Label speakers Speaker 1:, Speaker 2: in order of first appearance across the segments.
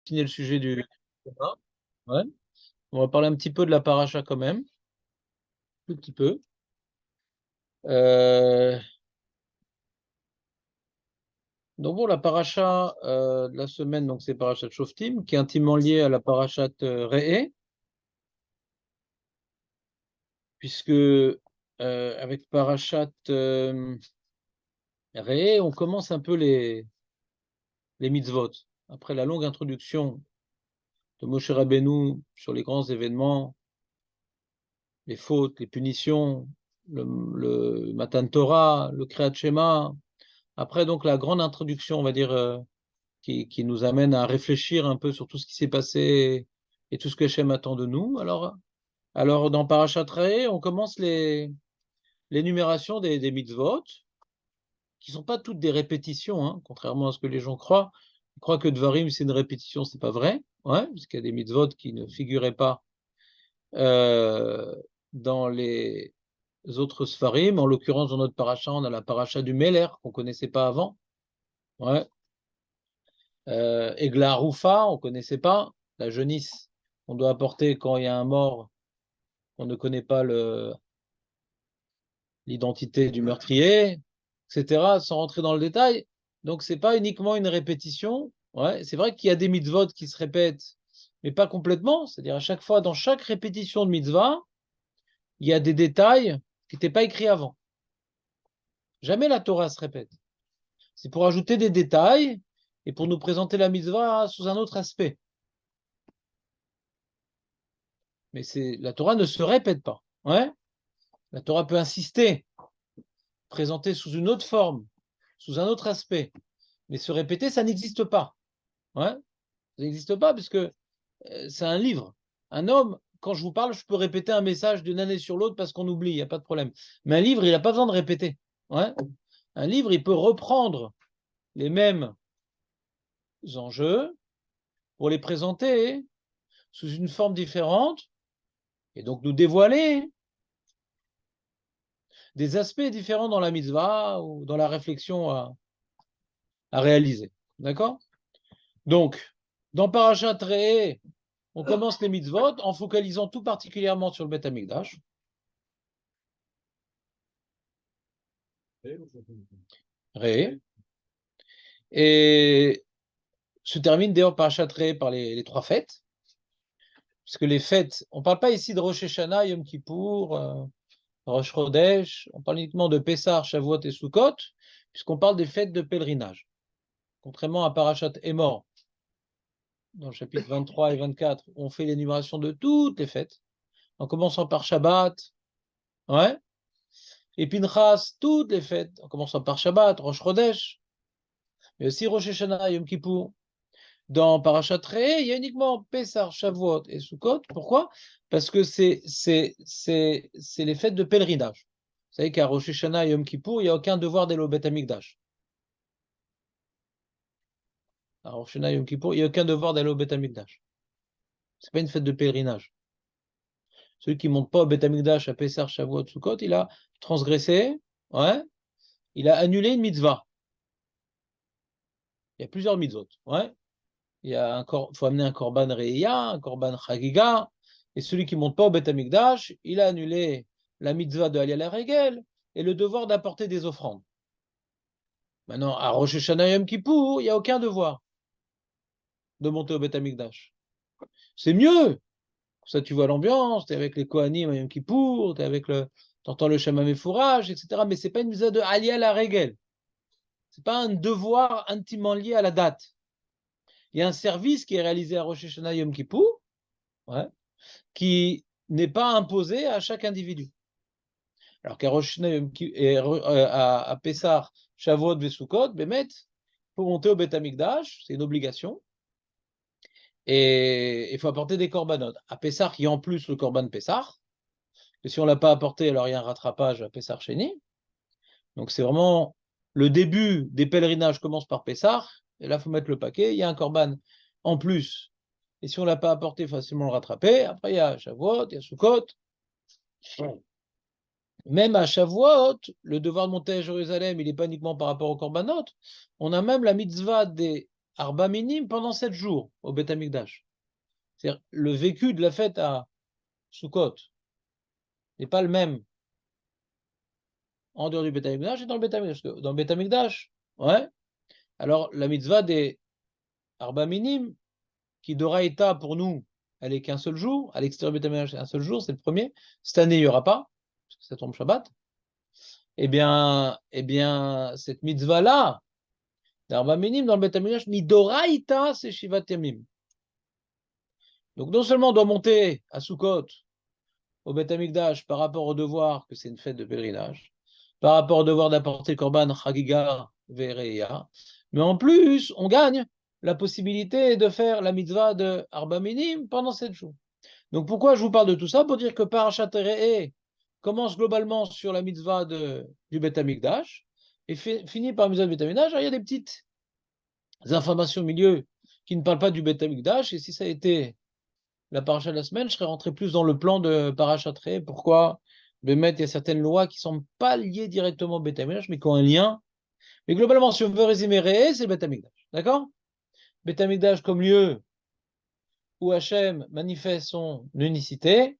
Speaker 1: Continuer le sujet du débat. Ouais. On va parler un petit peu de la paracha quand même, tout petit peu. Euh, donc bon, la paracha de la semaine, donc c'est parachat Shoftim, qui est intimement liée à la parachat Re'eh, puisque avec parachat Re'eh, on commence un peu les mitzvot. Après la longue introduction de Moshe Rabbeinu sur les grands événements, les fautes, les punitions, le Matan Torah, le Kriyat Shema. Après, donc, la grande introduction, on va dire, qui nous amène à réfléchir un peu sur tout ce qui s'est passé et tout ce que Hachem attend de nous. Alors dans Parashat Re'eh, on commence l'énumération des mitzvot, qui ne sont pas toutes des répétitions, hein, contrairement à ce que les gens croient. Ils croient que Dvarim, c'est une répétition, c'est pas vrai, ouais, parce qu'il y a des mitzvot qui ne figuraient pas euh, dans les autres Sfarim. En l'occurrence, dans notre paracha, on a la paracha du Meler, qu'on ne connaissait pas avant. Ouais. Egla Rufa, on ne connaissait pas. La jaunisse qu'on doit apporter quand il y a un mort, on ne connaît pas l'identité du meurtrier, etc., sans rentrer dans le détail. Donc, ce n'est pas uniquement une répétition. Ouais, c'est vrai qu'il y a des mitzvot qui se répètent, mais pas complètement. C'est-à-dire, à chaque fois, dans chaque répétition de mitzvah, il y a des détails qui n'étaient pas écrits avant. Jamais la Torah se répète. C'est pour ajouter des détails et pour nous présenter la mitzvah sous un autre aspect. Mais la Torah ne se répète pas. Ouais. La Torah peut insister, présenter sous une autre forme, sous un autre aspect. Mais se répéter, ça n'existe pas. Ouais. Ça n'existe pas parce que c'est un livre. Un homme, quand je vous parle, je peux répéter un message d'une année sur l'autre parce qu'on oublie, il n'y a pas de problème. Mais un livre, il n'a pas besoin de répéter. Ouais. Un livre, il peut reprendre les mêmes enjeux pour les présenter sous une forme différente et donc nous dévoiler des aspects différents dans la mitzvah ou dans la réflexion à réaliser. D'accord? Donc, dans Parashat Re'eh, on commence les mitzvot en focalisant tout particulièrement sur le Beth Amikdash. Re'eh. Et se termine d'ailleurs Parashat Re'eh par les trois fêtes. Parce que les fêtes, on ne parle pas ici de Rosh Hashanah, Yom Kippour, Rosh Chodesh, on parle uniquement de Pessah, Shavuot et Sukkot, puisqu'on parle des fêtes de pèlerinage. Contrairement à Parashat Emor, dans le chapitre 23 et 24, on fait l'énumération de toutes les fêtes, en commençant par Shabbat, ouais, et Pinchas, toutes les fêtes, en commençant par Shabbat, Rosh Chodesh, mais aussi Rosh Hashanah, Yom Kippour. Dans Parashat Re'eh, il y a uniquement Pessah, Shavuot et Sukkot. Pourquoi? Parce que c'est les fêtes de pèlerinage. Vous savez qu'à Rosh Hashanah et Yom Kippour, il n'y a aucun devoir d'aller au Beth Amikdash. À Rosh Hashanah et Yom Kippour, il n'y a aucun devoir d'aller au Beth Amikdash. Ce n'est pas une fête de pèlerinage. Celui qui ne monte pas au Beth Amikdash à Pessah, Shavuot, Sukkot, il a transgressé, ouais, il a annulé une mitzvah. Il y a plusieurs mitzvot, ouais. Faut amener un korban re'iyah, un korban chagiga, et celui qui ne monte pas au Beth Amikdash, il a annulé la mitzvah de Aliyah la Regel et le devoir d'apporter des offrandes. Maintenant, à Rosh Hashanah Yom Kippour, il n'y a aucun devoir de monter au Beth Amikdash. C'est mieux. Ça, tu vois l'ambiance, tu es avec les Kohanim à Yom Kippour, t'entends le Shema Mefourage, etc. Mais ce n'est pas une mitzvah de Aliyah la Regel. Ce n'est pas un devoir intimement lié à la date. Il y a un service qui est réalisé à Rosh Hashanah Yom Kippour, ouais, qui n'est pas imposé à chaque individu. Alors qu'à Rosh Hashanah et à Pessah, Shavuot, Vesukot, Bémet, pour monter au Beth Amikdash, c'est une obligation. Et il faut apporter des corbanotes. À Pessah, il y a en plus le korban Pessah. Et si on ne l'a pas apporté, alors il y a un rattrapage à Pessah Sheni. Donc c'est vraiment le début des pèlerinages commence par Pessah. Et là, il faut mettre le paquet. Il y a un korban en plus. Et si on ne l'a pas apporté, il faut facilement le rattraper. Après, il y a Shavuot, il y a Sukkot. Même à Shavuot, le devoir de monter à Jérusalem, il n'est pas uniquement par rapport au korbanot. On a même la mitzvah des Arba Minim pendant 7 jours au Beth Amikdash. C'est-à-dire le vécu de la fête à Sukkot n'est pas le même en dehors du Beth Amikdash et dans le Beth Amikdash. Dans le Beth Amikdash, ouais, alors la mitzvah des Arba Minim, qui d'Oraïta pour nous, elle est qu'un seul jour, à l'extérieur du Beth Amikdash, c'est un seul jour, c'est le premier. Cette année, il n'y aura pas, parce que ça tombe Shabbat. Eh bien, cette mitzvah-là, d'Arba Minim dans le Beth Amikdash, Midoraïta, c'est Shivat Yamim. Donc non seulement on doit monter à Sukkot, au Beth Amikdash, par rapport au devoir que c'est une fête de pèlerinage, par rapport au devoir d'apporter Korban, Chagiga, Vereya, mais en plus, on gagne la possibilité de faire la mitzvah de Arba Minim pendant 7 jours. Donc pourquoi je vous parle de tout ça? Pour dire que Parashat Re'eh commence globalement sur la mitzvah du Beth Amikdash et finit par la mitzvah du Beth Amikdash. Alors, il y a des petites informations au milieu qui ne parlent pas du Beth Amikdash, et si ça a été la paracha de la semaine, je serais rentré plus dans le plan de Parashat Re'eh. Pourquoi? Bémet, il y a certaines lois qui ne sont pas liées directement au Beth Amikdash, mais qui ont un lien. Mais globalement, si on veut résumer Re'eh, c'est le Beth Amikdash. D'accord? Beth Amikdash comme lieu où Hachem manifeste son unicité,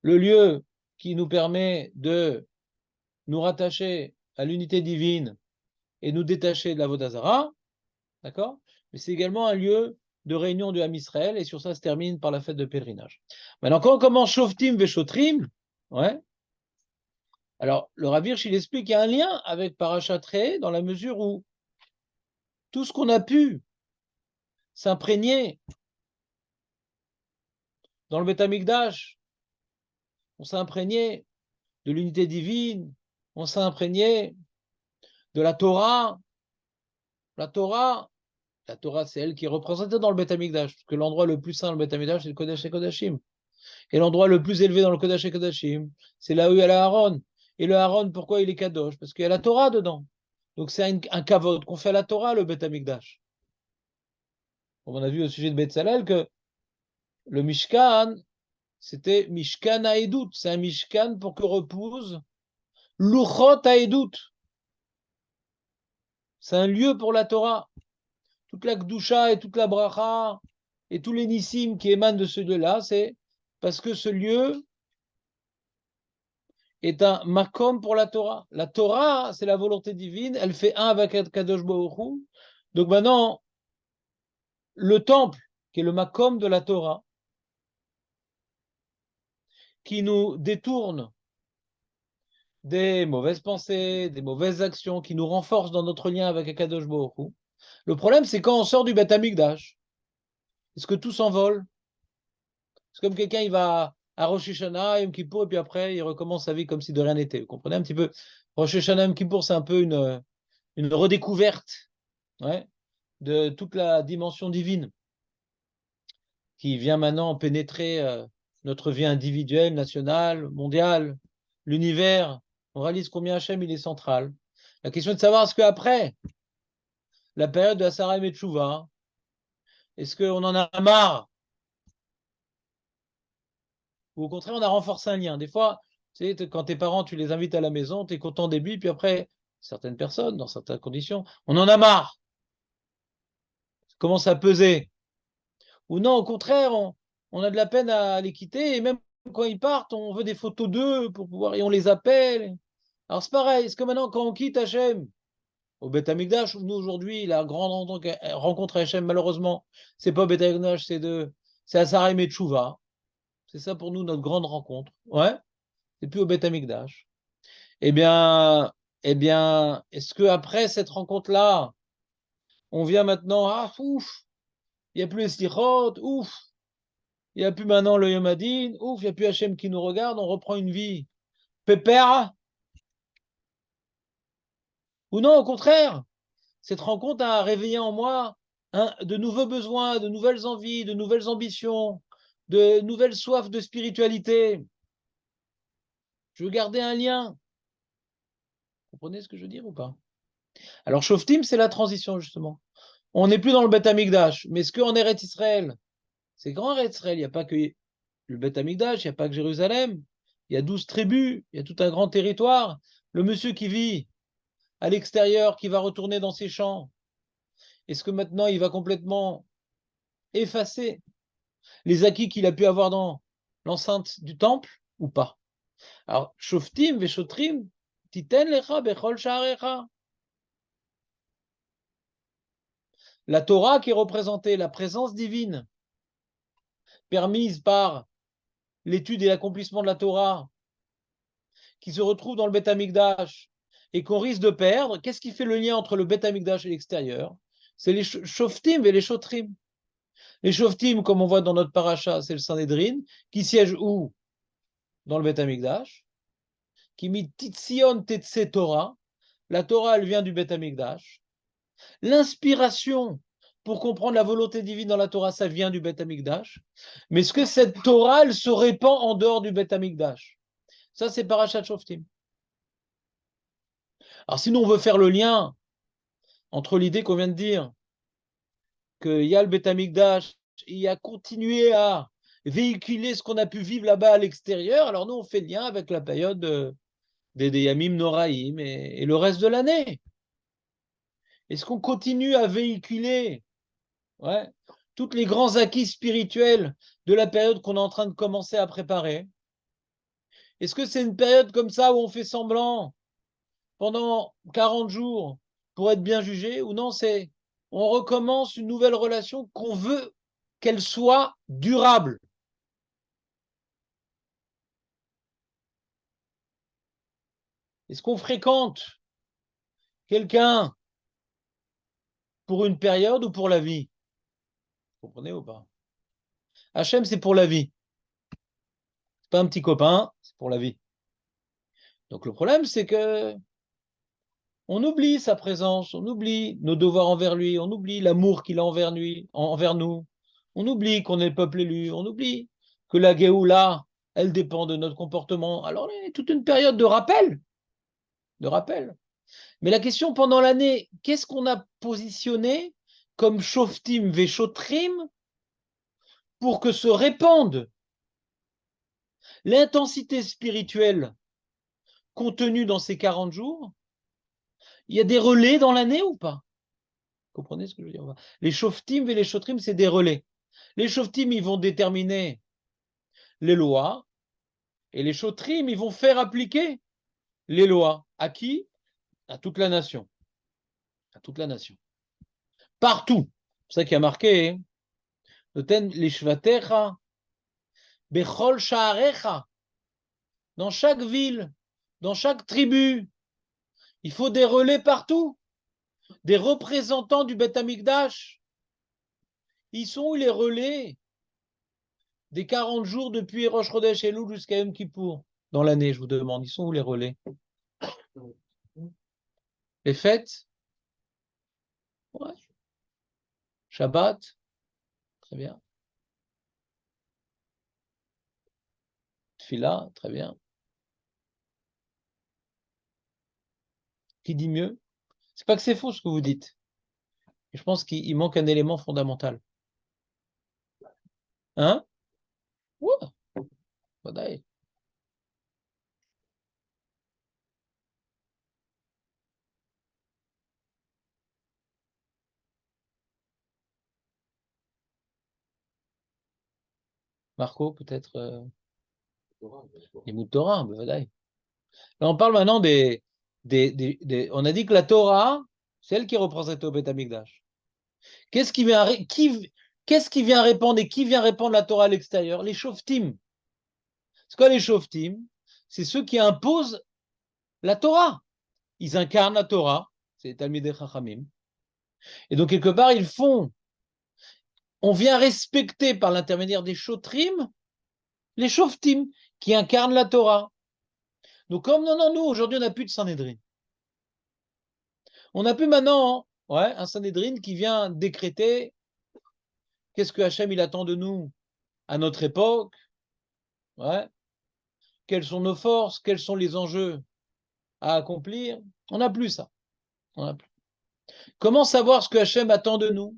Speaker 1: le lieu qui nous permet de nous rattacher à l'unité divine et nous détacher de la Vodazara, d'accord? Mais c'est également un lieu de réunion du Ham Israël, et sur ça se termine par la fête de pèlerinage. Maintenant, quand on commence Shoftim Veshotrim, ouais, alors le Rav Hirsch, il explique qu'il y a un lien avec Parashat Re'eh dans la mesure où tout ce qu'on a pu s'imprégner dans le Beth Amikdash, on s'est imprégné de l'unité divine, on s'est imprégné de la Torah. La Torah, c'est elle qui est représentée dans le Beth Amikdash, parce que l'endroit le plus saint dans le Beth Amikdash, c'est le Kodesh HaKodashim. Et l'endroit le plus élevé dans le Kodesh HaKodashim, c'est là où il y a l'Aaron. Et le Aaron, pourquoi il est Kadosh? Parce qu'il y a la Torah dedans. Donc c'est un kavod qu'on fait à la Torah, le Beth Amikdash. On a vu au sujet de Betzalel que le Mishkan, c'était Mishkan Haedut. C'est un Mishkan pour que repose Luchot Haedut. C'est un lieu pour la Torah. Toute la Gdusha et toute la Bracha et tous les Nissim qui émanent de ce lieu-là, c'est parce que ce lieu est un makom pour la Torah. La Torah, c'est la volonté divine, elle fait un avec Kadosh Baruch Hu. Donc maintenant, le temple, qui est le makom de la Torah, qui nous détourne des mauvaises pensées, des mauvaises actions, qui nous renforce dans notre lien avec Kadosh Baruch Hu. Le problème, c'est quand on sort du Beth Amikdash, est-ce que tout s'envole? C'est comme quelqu'un, il va à Rosh Hashanah, Yom Kippour, et puis après, il recommence sa vie comme si de rien n'était. Vous comprenez un petit peu? Rosh Hashanah, Yom Kippour, c'est un peu une redécouverte, ouais, de toute la dimension divine qui vient maintenant pénétrer notre vie individuelle, nationale, mondiale, l'univers. On réalise combien Hachem il est central. La question est de savoir, est-ce qu'après la période de Asara et Tchouva, est-ce qu'on en a marre? Ou au contraire, on a renforcé un lien. Des fois, tu sais, quand tes parents, tu les invites à la maison, tu es content au début, puis après, certaines personnes, dans certaines conditions, on en a marre. Ça commence à peser. Ou non, au contraire, on a de la peine à les quitter, et même quand ils partent, on veut des photos d'eux pour pouvoir, et on les appelle. Alors c'est pareil, c'est comme maintenant quand on quitte Hachem, au Beth Amikdash, nous aujourd'hui, la grande rencontre à Hachem, malheureusement, c'est pas au Beth Amikdash, c'est à Sarim et Tchouva. C'est ça pour nous notre grande rencontre. Ouais, c'est plus au Beth Amikdash. Eh bien, est-ce que après cette rencontre-là, on vient maintenant, ah, ouf, il n'y a plus les slichot, ouf, il n'y a plus maintenant le Yom Hadin, ouf, il n'y a plus Hachem qui nous regarde, on reprend une vie pépère? Ou non, au contraire, cette rencontre a réveillé en moi de nouveaux besoins, de nouvelles envies, de nouvelles ambitions, de nouvelles soifs de spiritualité. Je veux garder un lien. Vous comprenez ce que je veux dire ou pas? Alors, Shoftim, c'est la transition, justement. On n'est plus dans le Beth Amikdash, mais est-ce qu'en Eretz Israël, c'est grand Eretz Israël, il n'y a pas que le Beth Amikdash, il n'y a pas que Jérusalem, il y a 12 tribus, il y a tout un grand territoire. Le monsieur qui vit à l'extérieur qui va retourner dans ses champs, est-ce que maintenant il va complètement effacer les acquis qu'il a pu avoir dans l'enceinte du temple ou pas? Alors, Shoftim veshotrim, titen lecha bechol sha'arecha. La Torah qui est représentée, la présence divine, permise par l'étude et l'accomplissement de la Torah, qui se retrouve dans le Beth Amikdash et qu'on risque de perdre, qu'est-ce qui fait le lien entre le Beth Amikdash et l'extérieur? C'est les Shoftim et les Shotrim. Les Shoftim, comme on voit dans notre paracha, c'est le Sanhedrin, qui siège où? Dans le Beth Amikdash, qui mit Titzion Tetse Torah. La Torah, elle vient du Beth Amikdash. L'inspiration pour comprendre la volonté divine dans la Torah, ça vient du Beth Amikdash. Mais est-ce que cette Torah, elle se répand en dehors du Beth Amikdash? Ça, c'est Parashat Shoftim. Alors, sinon, on veut faire le lien entre l'idée qu'on vient de dire, qu'il y a le Beth Amikdash, il a continué à véhiculer ce qu'on a pu vivre là-bas à l'extérieur. Alors, nous, on fait le lien avec la période des Yamim Noraïm et le reste de l'année. Est-ce qu'on continue à véhiculer tous les grands acquis spirituels de la période qu'on est en train de commencer à préparer? Est-ce que c'est une période comme ça où on fait semblant pendant 40 jours pour être bien jugé, ou non, on recommence une nouvelle relation qu'on veut qu'elle soit durable? Est-ce qu'on fréquente quelqu'un pour une période ou pour la vie? Vous comprenez ou pas? Hachem, c'est pour la vie. C'est pas un petit copain, c'est pour la vie. Donc le problème, c'est que on oublie sa présence, on oublie nos devoirs envers lui, on oublie l'amour qu'il a envers nous. On oublie qu'on est le peuple élu, on oublie que la Géoula, elle dépend de notre comportement. Alors, il y a toute une période de rappel. De rappel. Mais la question pendant l'année, qu'est-ce qu'on a positionné comme Shoftim Veshotrim pour que se répande l'intensité spirituelle contenue dans ces 40 jours? Il y a des relais dans l'année ou pas? Vous comprenez ce que je veux dire? Les Shoftim et les Shotrim, c'est des relais. Les Shoftim, ils vont déterminer les lois, et les Shotrim, ils vont faire appliquer les lois. À qui? À toute la nation. À toute la nation. Partout. C'est ça qui a marqué. Les Shvatecha, Bechol Sha'arecha. Dans chaque ville, dans chaque tribu, il faut des relais partout. Des représentants du Beth Amikdash. Ils sont où les relais des 40 jours depuis Rosh Chodesh Elul jusqu'à Yom Kippour dans l'année, je vous demande? Ils sont où les relais? Les fêtes? Ouais. Shabbat? Très bien. Tfila? Très bien. Qui dit mieux? C'est pas que c'est faux ce que vous dites. Je pense qu'il manque un élément fondamental. Hein? Ouais, ודאי. Marco, peut-être les mots de Torah, ודאי. Là, on parle maintenant on a dit que la Torah, c'est elle qui représente au Beth Amikdash. Qu'est-ce qui vient répandre et qui vient répandre la Torah à l'extérieur? Les Shoftim. C'est quoi les Shoftim? C'est ceux qui imposent la Torah. Ils incarnent la Torah, c'est les Talmidei Chachamim. Et donc, quelque part, on vient respecter par l'intermédiaire des Shotrim les Shoftim qui incarnent la Torah. Donc, comme non, nous, aujourd'hui, on n'a plus de Sanhedrin. On n'a plus maintenant un Sanhedrin qui vient décréter qu'est-ce que Hachem il attend de nous à notre époque, quelles sont nos forces, quels sont les enjeux à accomplir. On n'a plus ça. On n'a plus. Comment savoir ce que Hachem attend de nous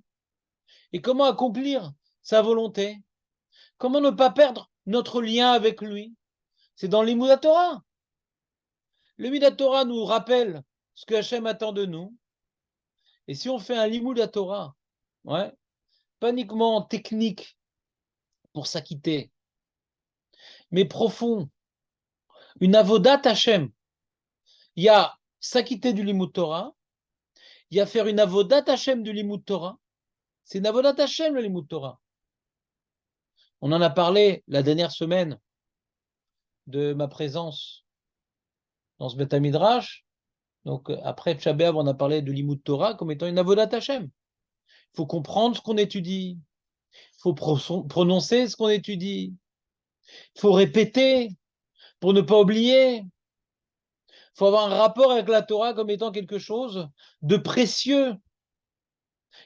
Speaker 1: et comment accomplir sa volonté? Comment ne pas perdre notre lien avec lui? C'est dans l'Imoud Torah. Le Midat Torah nous rappelle ce que Hachem attend de nous. Et si on fait un limoud à Torah, ouais, pas uniquement technique pour s'acquitter, mais profond, une avodat Hachem. Il y a s'acquitter du limoud Torah, il y a faire une avodat Hachem du limoud Torah. C'est une avodat Hachem le limoud Torah. On en a parlé la dernière semaine de ma présence dans ce Beth Midrash. Donc après Tcha B'Av, on a parlé de limoud Torah comme étant une avodat Hachem. Il faut comprendre ce qu'on étudie. Il faut prononcer ce qu'on étudie. Il faut répéter pour ne pas oublier. Il faut avoir un rapport avec la Torah comme étant quelque chose de précieux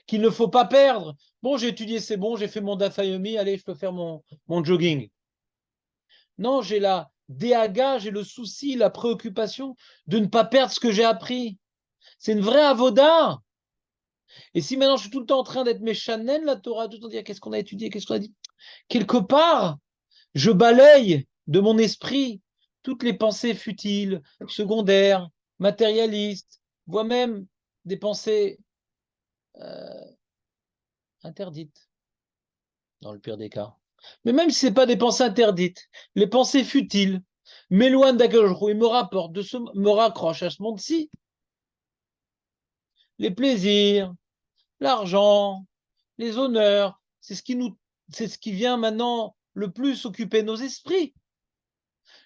Speaker 1: qu'il ne faut pas perdre. Bon, j'ai étudié, c'est bon, j'ai fait mon Daf Yomi, allez, je peux faire mon jogging. Non, j'ai la déhaga, j'ai le souci, la préoccupation de ne pas perdre ce que j'ai appris. C'est une vraie avoda. Et si maintenant je suis tout le temps en train d'être méchanen, la Torah, tout le temps dire qu'est-ce qu'on a étudié, qu'est-ce qu'on a dit, quelque part, je balaye de mon esprit toutes les pensées futiles, secondaires, matérialistes, voire même des pensées interdites, dans le pire des cas. Mais même si ce n'est pas des pensées interdites, les pensées futiles m'éloignent d'Akadosh et me raccrochent à ce monde-ci. Les plaisirs, l'argent, les honneurs, c'est ce qui vient maintenant le plus occuper nos esprits.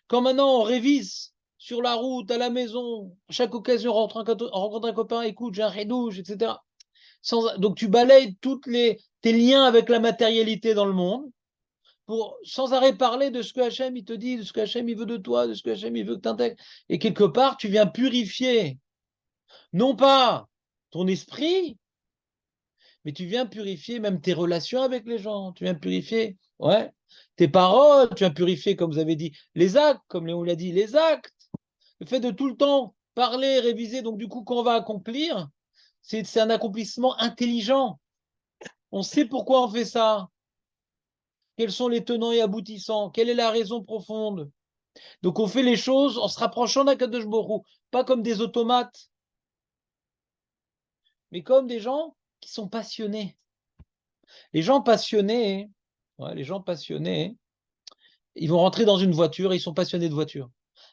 Speaker 1: Quand maintenant on révise sur la route, à la maison, à chaque occasion, on rencontre un copain, écoute, j'ai un redouche, etc. Donc tu balayes tes liens avec la matérialité dans le monde pour sans arrêt parler de ce que Hachem il te dit, de ce que Hachem il veut de toi, de ce que Hachem il veut que tu intègres. Et quelque part, tu viens purifier, non pas ton esprit, mais tu viens purifier même tes relations avec les gens. Tu viens purifier, ouais, tes paroles, tu viens purifier, comme vous avez dit, les actes, comme Léon l'a dit, les actes. Le fait de tout le temps parler, réviser, donc du coup, quand on va accomplir, c'est un accomplissement intelligent. On sait pourquoi on fait ça. Quels sont les tenants et aboutissants? Quelle est la raison profonde? Donc on fait les choses en se rapprochant d'Akadosh Borou, pas comme des automates, mais comme des gens qui sont passionnés. Les gens passionnés, ouais, les gens passionnés, ils vont rentrer dans une voiture et ils sont passionnés de voiture.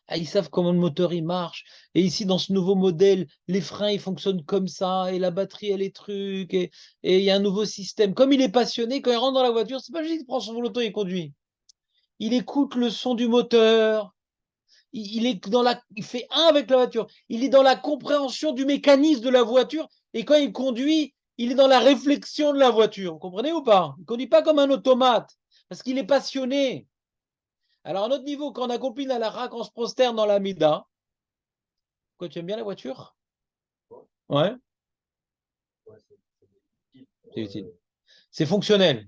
Speaker 1: Ah, ils savent comment le moteur il marche. Et ici, dans ce nouveau modèle, les freins ils fonctionnent comme ça, et la batterie elle est truc, et il y a un nouveau système. Comme il est passionné, quand il rentre dans la voiture, c'est pas juste qu'il prend son volant et conduit. Il écoute le son du moteur. Il fait un avec la voiture. Il est dans la compréhension du mécanisme de la voiture. Et quand il conduit, il est dans la réflexion de la voiture. Vous comprenez ou pas? Il ne conduit pas comme un automate parce qu'il est passionné. Alors, à notre niveau, quand on accomplit la halakha, on se prosterne dans la mida. Quoi, tu aimes bien la voiture? Ouais, c'est utile. C'est fonctionnel,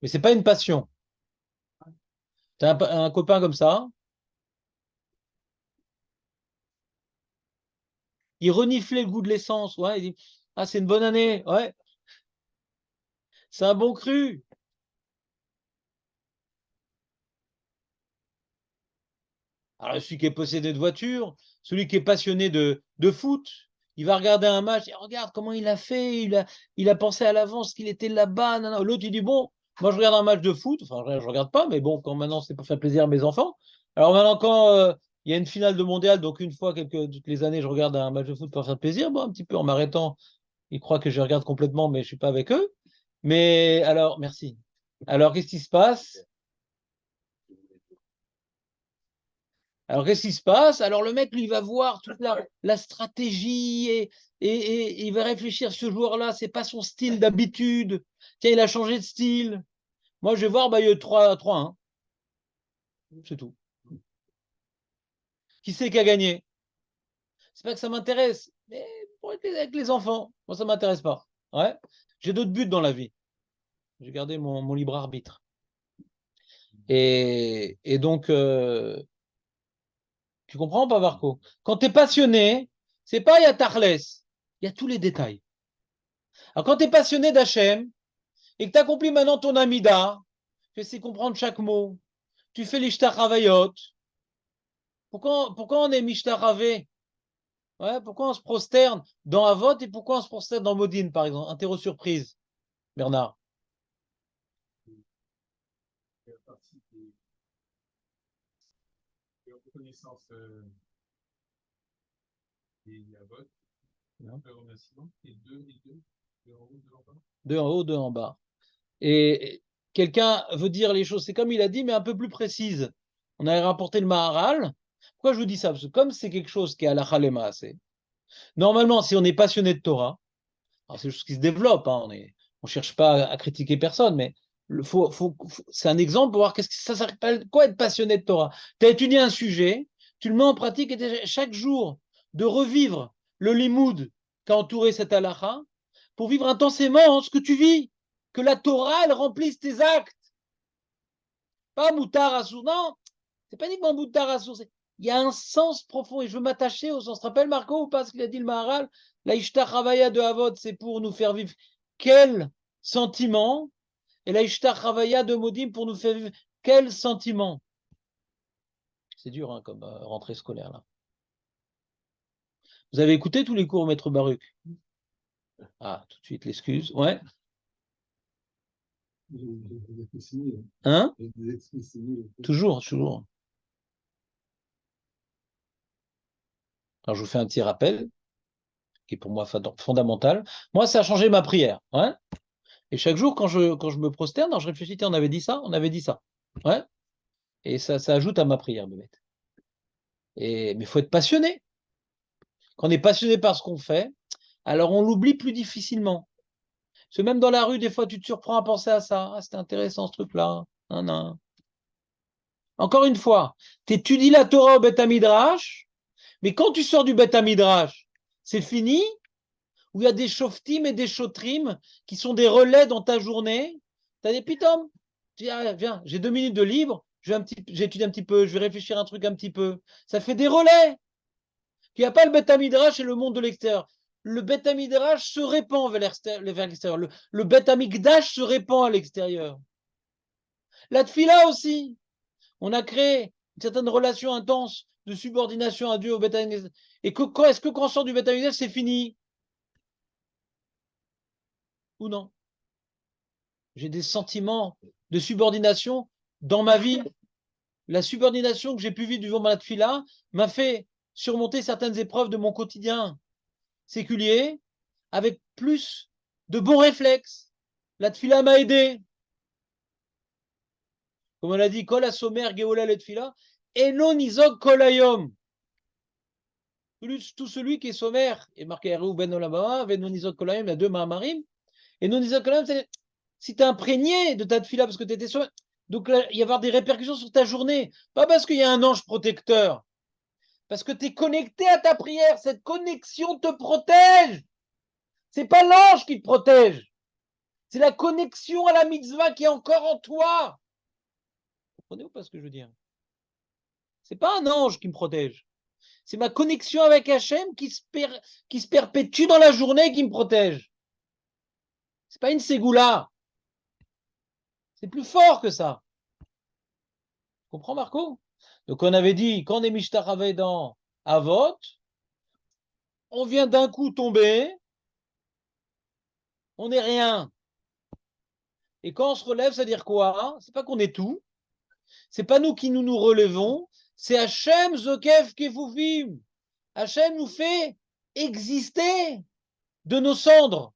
Speaker 1: mais c'est pas une passion. Tu as un copain comme ça, il reniflait le goût de l'essence. Ouais, il dit ah, c'est une bonne année. Ouais, c'est un bon cru. Alors, celui qui est possédé de voiture, celui qui est passionné de foot, il va regarder un match et regarde comment il a fait, il a pensé à l'avance qu'il était là-bas. L'autre, il dit bon, moi je regarde un match de foot, enfin je regarde pas, mais bon, quand maintenant c'est pour faire plaisir à mes enfants. Alors maintenant, quand il y a une finale de mondial, donc une fois toutes les années, je regarde un match de foot pour faire plaisir, bon, un petit peu en m'arrêtant. Ils croient que je regarde complètement, mais je suis pas avec eux. Mais alors, merci. Alors, qu'est-ce qui se passe? Alors, qu'est-ce qui se passe? Alors, le mec, lui, va voir toute la stratégie et il va réfléchir, ce joueur-là, c'est pas son style d'habitude. Tiens, il a changé de style. Moi, je vais voir, bah, il y a 3-1. C'est tout. Qui c'est qui a gagné? C'est pas que ça m'intéresse, mais pour être avec les enfants, moi, ça m'intéresse pas. Ouais. J'ai d'autres buts dans la vie. J'ai gardé mon libre arbitre. Et donc, tu comprends pas, Marco? Quand tu es passionné, c'est pas il y a Tachles, il y a tous les détails. Alors, quand tu es passionné d'Hachem et que tu accomplis maintenant ton amida, tu essaies de comprendre chaque mot, tu fais l'ishtar havayot. Pourquoi on est mishtar havé? Ouais, pourquoi on se prosterne dans Avot et pourquoi on se prosterne dans Modine, par exemple? Interro surprise, Bernard.
Speaker 2: La partie de reconnaissance des votes, de remerciement, et deux en haut, deux en bas.
Speaker 1: Deux en haut, deux en bas. Et quelqu'un veut dire les choses, c'est comme il a dit, mais un peu plus précise. On avait rapporté le Maharal. Pourquoi je vous dis ça? Parce que comme c'est quelque chose qui est à la Chalema, c'est normalement, si on est passionné de Torah, alors c'est quelque chose qui se développe, hein, on cherche pas à critiquer personne, mais c'est un exemple pour voir qu'est-ce que ça s'appelle, quoi être passionné de Torah. Tu as étudié un sujet, tu le mets en pratique et chaque jour de revivre le limoud qui a entouré cette halakha pour vivre intensément ce que tu vis, que la Torah elle remplisse tes actes. Pas moutar assour, non, c'est pas uniquement moutar assour, il y a un sens profond et je veux m'attacher au sens. Tu te rappelles Marco ou pas ce qu'il a dit le Maharal? La Ishtar Havaya de Havot, c'est pour nous faire vivre quel sentiment? Et la Ishtar Havaya de Modim pour nous faire vivre quel sentiment? C'est dur hein, comme rentrée scolaire là. Vous avez écouté tous les cours, Maître Baruch? Ah, tout de suite l'excuse. Ouais. Hein? Toujours, toujours. Alors je vous fais un petit rappel qui est pour moi fondamental. Moi, ça a changé ma prière. Ouais. Et chaque jour, quand je me prosterne, je réfléchis, tiens, on avait dit ça, on avait dit ça. Ouais. Et ça ajoute à ma prière, Bébête. Mais il faut être passionné. Quand on est passionné par ce qu'on fait, alors on l'oublie plus difficilement. Parce que même dans la rue, des fois, tu te surprends à penser à ça. Ah, c'était intéressant ce truc-là. Non, non. Encore une fois, tu étudies la Torah au Beth Midrash, mais quand tu sors du Beth Midrash, c'est fini, où il y a des shoftim et des shotrim qui sont des relais dans ta journée. Tu as des pitons. Tu dis, ah, viens, j'ai 2 minutes de libre, j'étudie un petit peu, je vais réfléchir un truc un petit peu. Ça fait des relais. Il n'y a pas le Beth Midrash et le monde de l'extérieur. Le Beth Midrash se répand vers l'extérieur. Le Beth Mikdash se répand à l'extérieur. La Tfila aussi. On a créé une certaine relation intense de subordination à Dieu au Beth Mikdash. Et est-ce que quand on sort du Beth Mikdash, c'est fini? Ou non? J'ai des sentiments de subordination dans ma vie. La subordination que j'ai pu vivre durant ma Tfila m'a fait surmonter certaines épreuves de mon quotidien séculier avec plus de bons réflexes. La tfila m'a aidé. Comme on a dit, kol asomer geola le tfila, eno nizog kol hayom. Tout celui qui est sommaire, et marqué ben olabama, veno nizog kol hayom, il y a 2 mahamarim. Eno nizog kol hayom, c'est si tu es imprégné de ta tfila parce que tu étais sommaire, donc là, il va y avoir des répercussions sur ta journée. Pas parce qu'il y a un ange protecteur, parce que tu es connecté à ta prière. Cette connexion te protège. C'est pas l'ange qui te protège. C'est la connexion à la mitzvah qui est encore en toi. Vous comprenez ou pas ce que je veux dire? C'est pas un ange qui me protège. C'est ma connexion avec Hachem qui se perpétue dans la journée et qui me protège. C'est pas une ségoula. C'est plus fort que ça. Tu comprends, Marco? Donc, on avait dit, quand on est mishtaravé dans Avot, on vient d'un coup tomber, on n'est rien. Et quand on se relève, ça veut dire quoi? C'est pas qu'on est tout. C'est pas nous qui nous relevons. C'est Hachem Zokef Kefufim. Hachem nous fait exister de nos cendres.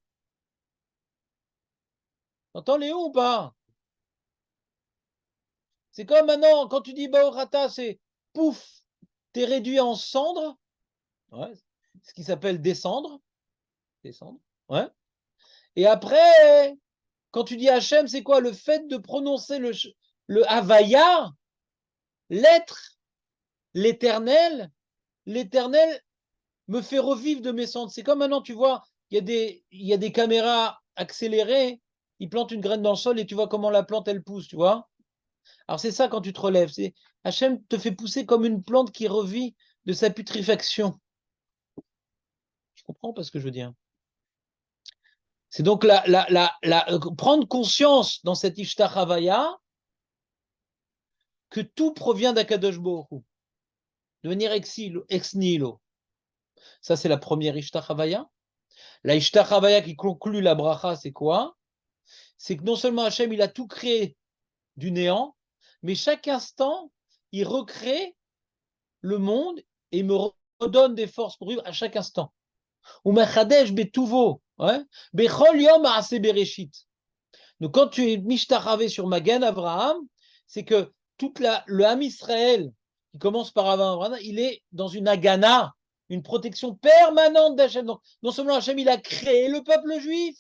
Speaker 1: T'entends Léo ou pas? C'est comme maintenant, quand tu dis Baorata, c'est pouf, t'es réduit en cendres, ouais, ce qui s'appelle descendre. Descendre, ouais. Et après, quand tu dis Hachem, c'est quoi? Le fait de prononcer le Havaya, l'être, l'éternel me fait revivre de mes cendres. C'est comme maintenant, tu vois, il y a des caméras accélérées, ils plantent une graine dans le sol et tu vois comment la plante, elle pousse, tu vois. Alors c'est ça quand tu te relèves, c'est Hachem te fait pousser comme une plante qui revit de sa putréfaction. Je comprends pas ce que je veux dire. C'est donc prendre conscience dans cette Ishtar Havaya que tout provient d'Akadosh Baruch Hu, devenir ex nihilo. Ça, c'est la première Ishtachavaya. La Ishtachavaya qui conclut la bracha, c'est quoi? C'est que non seulement Hachem, il a tout créé du néant, mais chaque instant, il recrée le monde et il me redonne des forces pour vivre à chaque instant. Ou Mechadesh betuvo, bechol yom aase bereshit. Donc quand tu es mishtachavé sur Magen Avraham, c'est que le Ham Israël, qui commence par Avraham, il est dans une agana, une protection permanente d'Hachem. Donc non seulement Hachem, il a créé le peuple juif,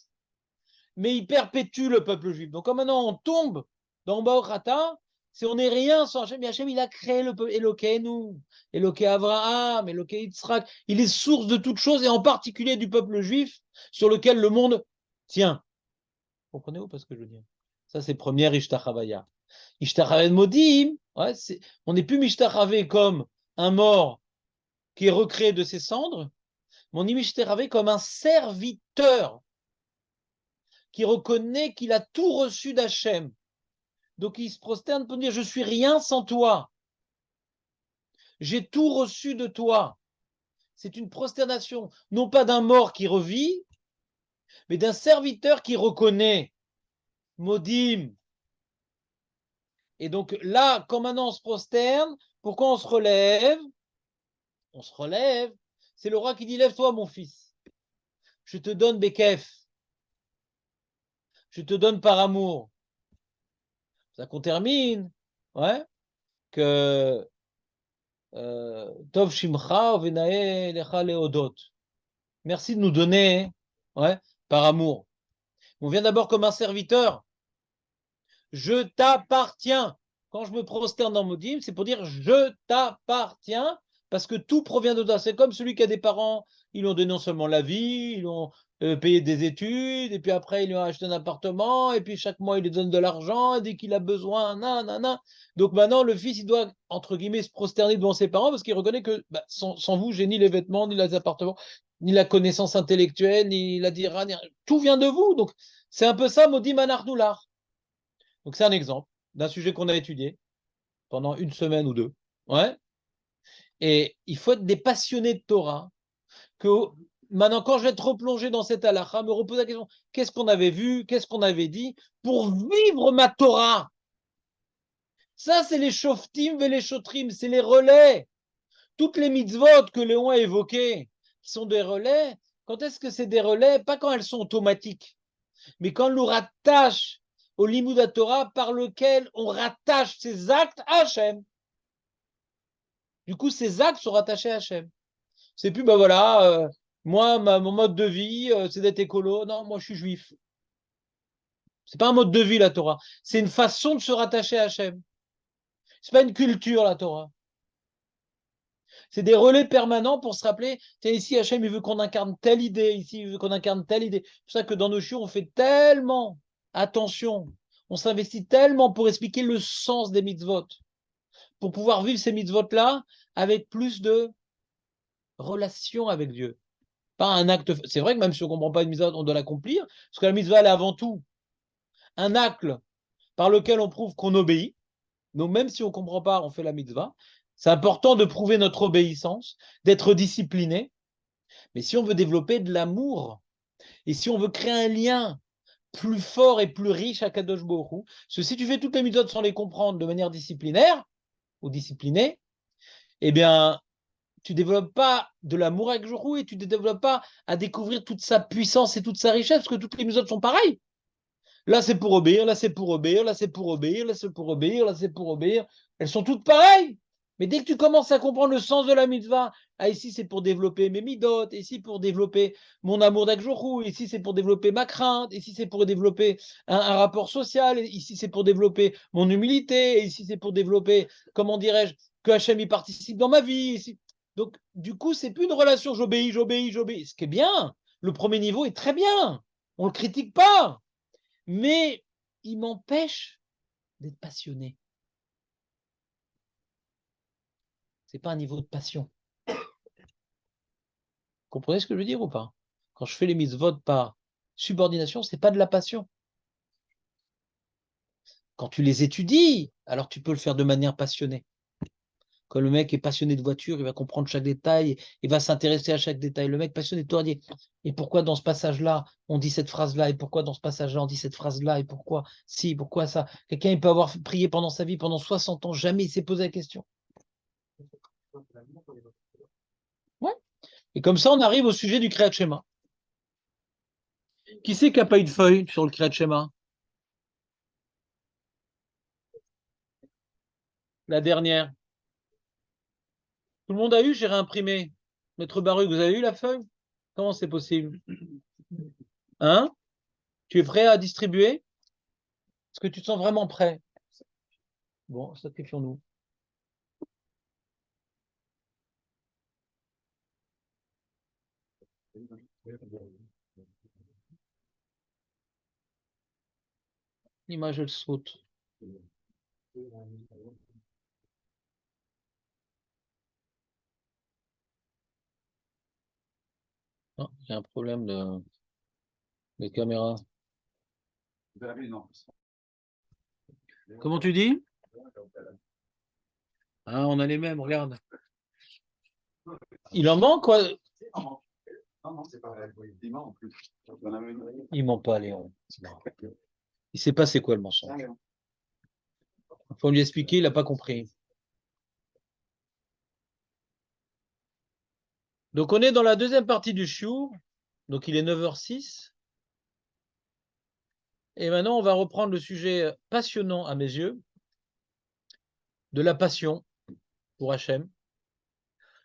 Speaker 1: mais il perpétue le peuple juif. Donc, comme maintenant on tombe dans Baochata, c'est on n'est rien sans Hachem. Mais Hachem, il a créé le peuple, Elokeinu, Eloké Avraham, Eloké Yitzhak. Il est source de toutes choses, et en particulier du peuple juif, sur lequel le monde tient. Vous comprenez pas ce que je veux dire? Ça, c'est première Ishtachavaya. Ishtachavaya Modim, on n'est plus Mishtachavé comme un mort qui est recréé de ses cendres, mais on est Mishtachavé comme un serviteur qui reconnaît qu'il a tout reçu d'Hachem. Donc il se prosterne pour dire, je suis rien sans toi. J'ai tout reçu de toi. C'est une prosternation, non pas d'un mort qui revit, mais d'un serviteur qui reconnaît. Modim. Et donc là, quand maintenant on se prosterne, pourquoi on se relève? On se relève. C'est le roi qui dit, lève-toi mon fils. Je te donne Bekef. Je te donne par amour. Ça qu'on termine, que Tov Shimcha Venae Lecha Leodot. Merci de nous donner, par amour. On vient d'abord comme un serviteur. Je t'appartiens. Quand je me prosterne dans Modim, c'est pour dire je t'appartiens, parce que tout provient de toi. C'est comme celui qui a des parents, ils lui ont donné non seulement la vie, ils lui ont payé des études, et puis après ils lui ont acheté un appartement, et puis chaque mois il lui donne de l'argent, et dès qu'il a besoin, nanana. Donc maintenant le fils il doit, entre guillemets, se prosterner devant ses parents, parce qu'il reconnaît que sans vous, j'ai ni les vêtements, ni les appartements, ni la connaissance intellectuelle, ni la dira, tout vient de vous. Donc c'est un peu ça, Modim Anarnoular. Donc c'est un exemple d'un sujet qu'on a étudié pendant une semaine ou deux. Et il faut être des passionnés de Torah. Que maintenant, quand je vais être replongé dans cette halakha, me reposer la question, qu'est-ce qu'on avait vu, qu'est-ce qu'on avait dit, pour vivre ma Torah. Ça, c'est les shoftim et les shotrim, c'est les relais. Toutes les mitzvot que Léon a évoquées, qui sont des relais, quand est-ce que c'est des relais? Pas quand elles sont automatiques, mais quand on nous rattache au Limud Torah par lequel on rattache ses actes à Hachem. Du coup, ces actes sont rattachés à Hachem. C'est plus, moi, mon mode de vie, c'est d'être écolo. Non, moi, je suis juif. C'est pas un mode de vie, la Torah. C'est une façon de se rattacher à Hachem. C'est pas une culture, la Torah. C'est des relais permanents pour se rappeler, tiens, ici, Hachem, il veut qu'on incarne telle idée, ici, il veut qu'on incarne telle idée. C'est pour ça que dans nos chiots, on fait tellement attention. On s'investit tellement pour expliquer le sens des mitzvot. Pour pouvoir vivre ces mitzvot-là avec plus de relation avec Dieu. Pas un acte. C'est vrai que même si on ne comprend pas une mitzvah, on doit l'accomplir, parce que la mitzvah, elle est avant tout un acte par lequel on prouve qu'on obéit. Donc même si on ne comprend pas, on fait la mitzvah. C'est important de prouver notre obéissance, d'être discipliné. Mais si on veut développer de l'amour, et si on veut créer un lien plus fort et plus riche à Kadosh Baruch Hu, parce que si tu fais toutes les mitzvot sans les comprendre de manière disciplinaire ou disciplinée, eh bien, tu ne développes pas de l'amour avec Baruch Hu et tu ne développes pas à découvrir toute sa puissance et toute sa richesse, parce que toutes les mitzvot sont pareilles. Là, c'est pour obéir, là, c'est pour obéir, là, c'est pour obéir, là, c'est pour obéir, là, c'est pour obéir. Elles sont toutes pareilles. Mais dès que tu commences à comprendre le sens de la mitzvah, ici, c'est pour développer mes midot, ici, pour développer mon amour d'Akjorou, ici, c'est pour développer ma crainte, ici, c'est pour développer un rapport social, ici, c'est pour développer mon humilité, ici, c'est pour développer, comment dirais-je, que Hachem y participe dans ma vie. Ici. Donc, du coup, c'est plus une relation j'obéis, j'obéis, j'obéis. Ce qui est bien. Le premier niveau est très bien. On ne le critique pas. Mais il m'empêche d'être passionné. C'est pas un niveau de passion. Vous comprenez ce que je veux dire ou pas? Quand je fais les mitzvot par subordination, c'est pas de la passion. Quand tu les étudies, alors tu peux le faire de manière passionnée. Quand le mec est passionné de voiture, il va comprendre chaque détail, il va s'intéresser à chaque détail. Le mec passionné de Torah dit, et pourquoi dans ce passage-là, on dit cette phrase-là, et pourquoi dans ce passage-là, on dit cette phrase-là, et pourquoi si, pourquoi ça. Quelqu'un, il peut avoir prié pendant sa vie, pendant 60 ans, jamais il s'est posé la question. Ouais. Et comme ça, on arrive au sujet du Kriyat Shema. Qui c'est qui n'a pas eu de feuille sur le Kriyat Shema? La dernière. Tout le monde a eu, j'ai réimprimé. Maître Baruch, vous avez eu la feuille? Comment c'est possible? Hein? Tu es prêt à distribuer? Est-ce que tu te sens vraiment prêt? Bon, sacrifions-nous. L'image, elle saute. Non, il y a un problème de caméra. Comment tu dis? Ah, on a les mêmes, regarde. Il en manque, quoi?
Speaker 2: Non, c'est pas vrai. Il ment en plus.
Speaker 1: Il ment pas, Léon. Il sait pas c'est quoi le mensonge. Il faut lui expliquer, il n'a pas compris. Donc, on est dans la deuxième partie du shiur. Donc, il est 9h06. Et maintenant, on va reprendre le sujet passionnant à mes yeux de la passion pour Hachem.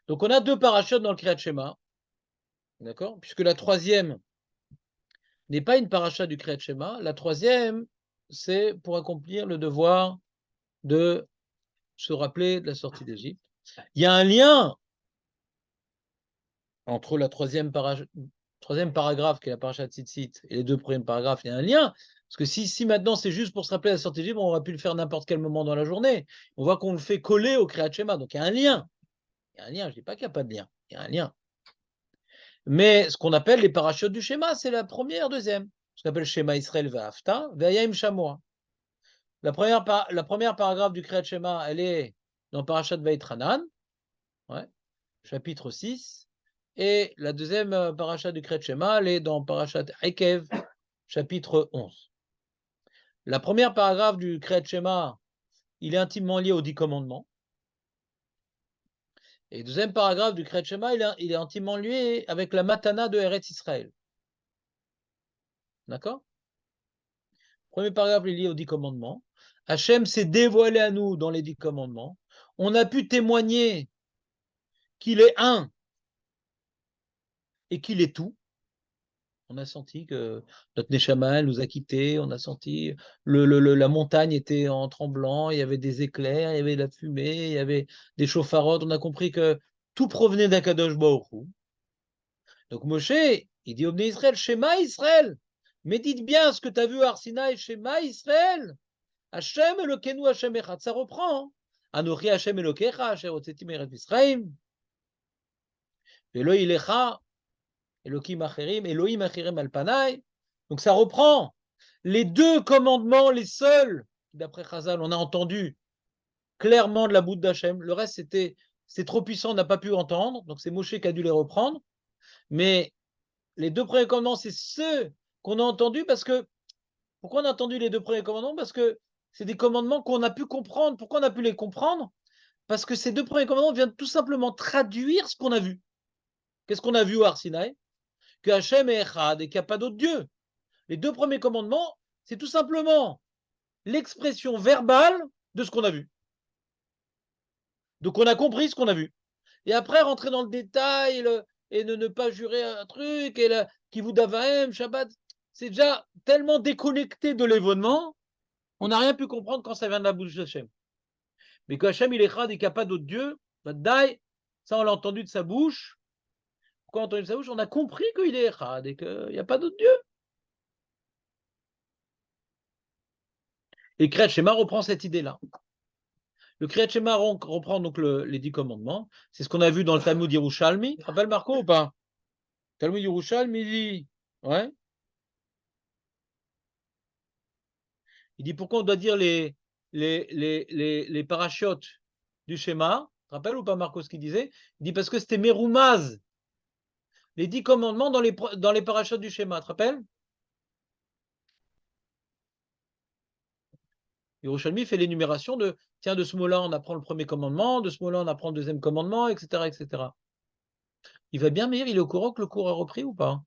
Speaker 1: Donc, on a 2 parachutes dans le Kriyat Shema. D'accord? Puisque la troisième n'est pas une paracha du Kriyat Shema. La troisième, c'est pour accomplir le devoir de se rappeler de la sortie d'Égypte. Il y a un lien entre la troisième paragraphe, qui est la paracha de Tzitzit, et les 2 premiers paragraphes. Il y a un lien. Parce que si maintenant c'est juste pour se rappeler de la sortie d'Égypte, on aurait pu le faire n'importe quel moment dans la journée. On voit qu'on le fait coller au Kriyat Shema. Donc il y a un lien. Il y a un lien. Je ne dis pas qu'il n'y a pas de lien. Il y a un lien. Mais ce qu'on appelle les parachutes du schéma, c'est la première, deuxième. Ce qu'on appelle Shema Israël Ve'afta, Ve'ayim Shamoa. La première paragraphe du Kriyat Shema, elle est dans Parashat Vaïtranan, ouais, chapitre 6. Et la deuxième paracha du Kriyat Shema, elle est dans Parashat Ekev, chapitre 11. La première paragraphe du Kriyat Shema, il est intimement lié aux 10 commandements. Et le deuxième paragraphe du Kriyat Shema, il est intimement lié avec la matana de Eretz Israël. D'accord? Premier paragraphe est lié aux 10 commandements. Hachem s'est dévoilé à nous dans les 10 commandements. On a pu témoigner qu'il est un et qu'il est tout. On a senti que notre Neshama nous a quittés, on a senti la montagne était en tremblant, il y avait des éclairs, il y avait de la fumée, il y avait des chauffarotes, on a compris que tout provenait d'Akadosh Baruch Hu. Donc Moshe, il dit au Bnei Israël, Shema Israël, médite bien ce que tu as vu à Arsinaï, Shema Israël, Hachem Elokeinu Hachem Echad, ça reprend. Anochi Hachem Elokecha, Asher hotzeti me'eretz Misraim, Velo ilecha, Elohim acherim, Elohim acherim alpanai. Donc ça reprend les 2 commandements, les seuls, d'après Chazal, on a entendu clairement de la bouche d'Hachem. Le reste, c'est trop puissant, on n'a pas pu entendre. Donc c'est Moshe qui a dû les reprendre. Mais les 2 premiers commandements, c'est ceux qu'on a entendus parce que. Pourquoi on a entendu les 2 premiers commandements? Parce que c'est des commandements qu'on a pu comprendre. Pourquoi on a pu les comprendre? Parce que ces 2 premiers commandements viennent tout simplement traduire ce qu'on a vu. Qu'est-ce qu'on a vu au Arsinaï? Que Hachem est Echad et qu'il n'y a pas d'autre Dieu. Les 2 premiers commandements, c'est tout simplement l'expression verbale de ce qu'on a vu. Donc on a compris ce qu'on a vu. Et après, rentrer dans le détail et ne pas jurer un truc, et qui vous davahem, Shabbat, c'est déjà tellement déconnecté de l'événement, on n'a rien pu comprendre quand ça vient de la bouche d'Hachem. Mais que Hachem, il est Echad et qu'il n'y a pas d'autre Dieu, Baddaï, ça on l'a entendu de sa bouche. Quand on a entendu de sa bouche, on a compris qu'il est Echad et qu'il n'y a pas d'autre Dieu. Et Kriyat Shema reprend cette idée-là. Le Kriyat Shema reprend donc les 10 commandements. C'est ce qu'on a vu dans le Talmud Yerushalmi. Tu te rappelles, Marco, ou pas? Talmud Yerushalmi, il dit, ouais. Il dit pourquoi on doit dire les parachutes du schéma. te rappelles ou pas, Marco, ce qu'il disait? Il dit parce que c'était Meroumaz. Les 10 commandements dans les parachutes du schéma, tu te rappelles? Yerushalmi fait l'énumération de, tiens, de ce mot-là, on apprend le premier commandement, de ce mot-là, on apprend le deuxième commandement, etc., etc. Il va bien, Meir, il est au courant que le cours a repris ou pas?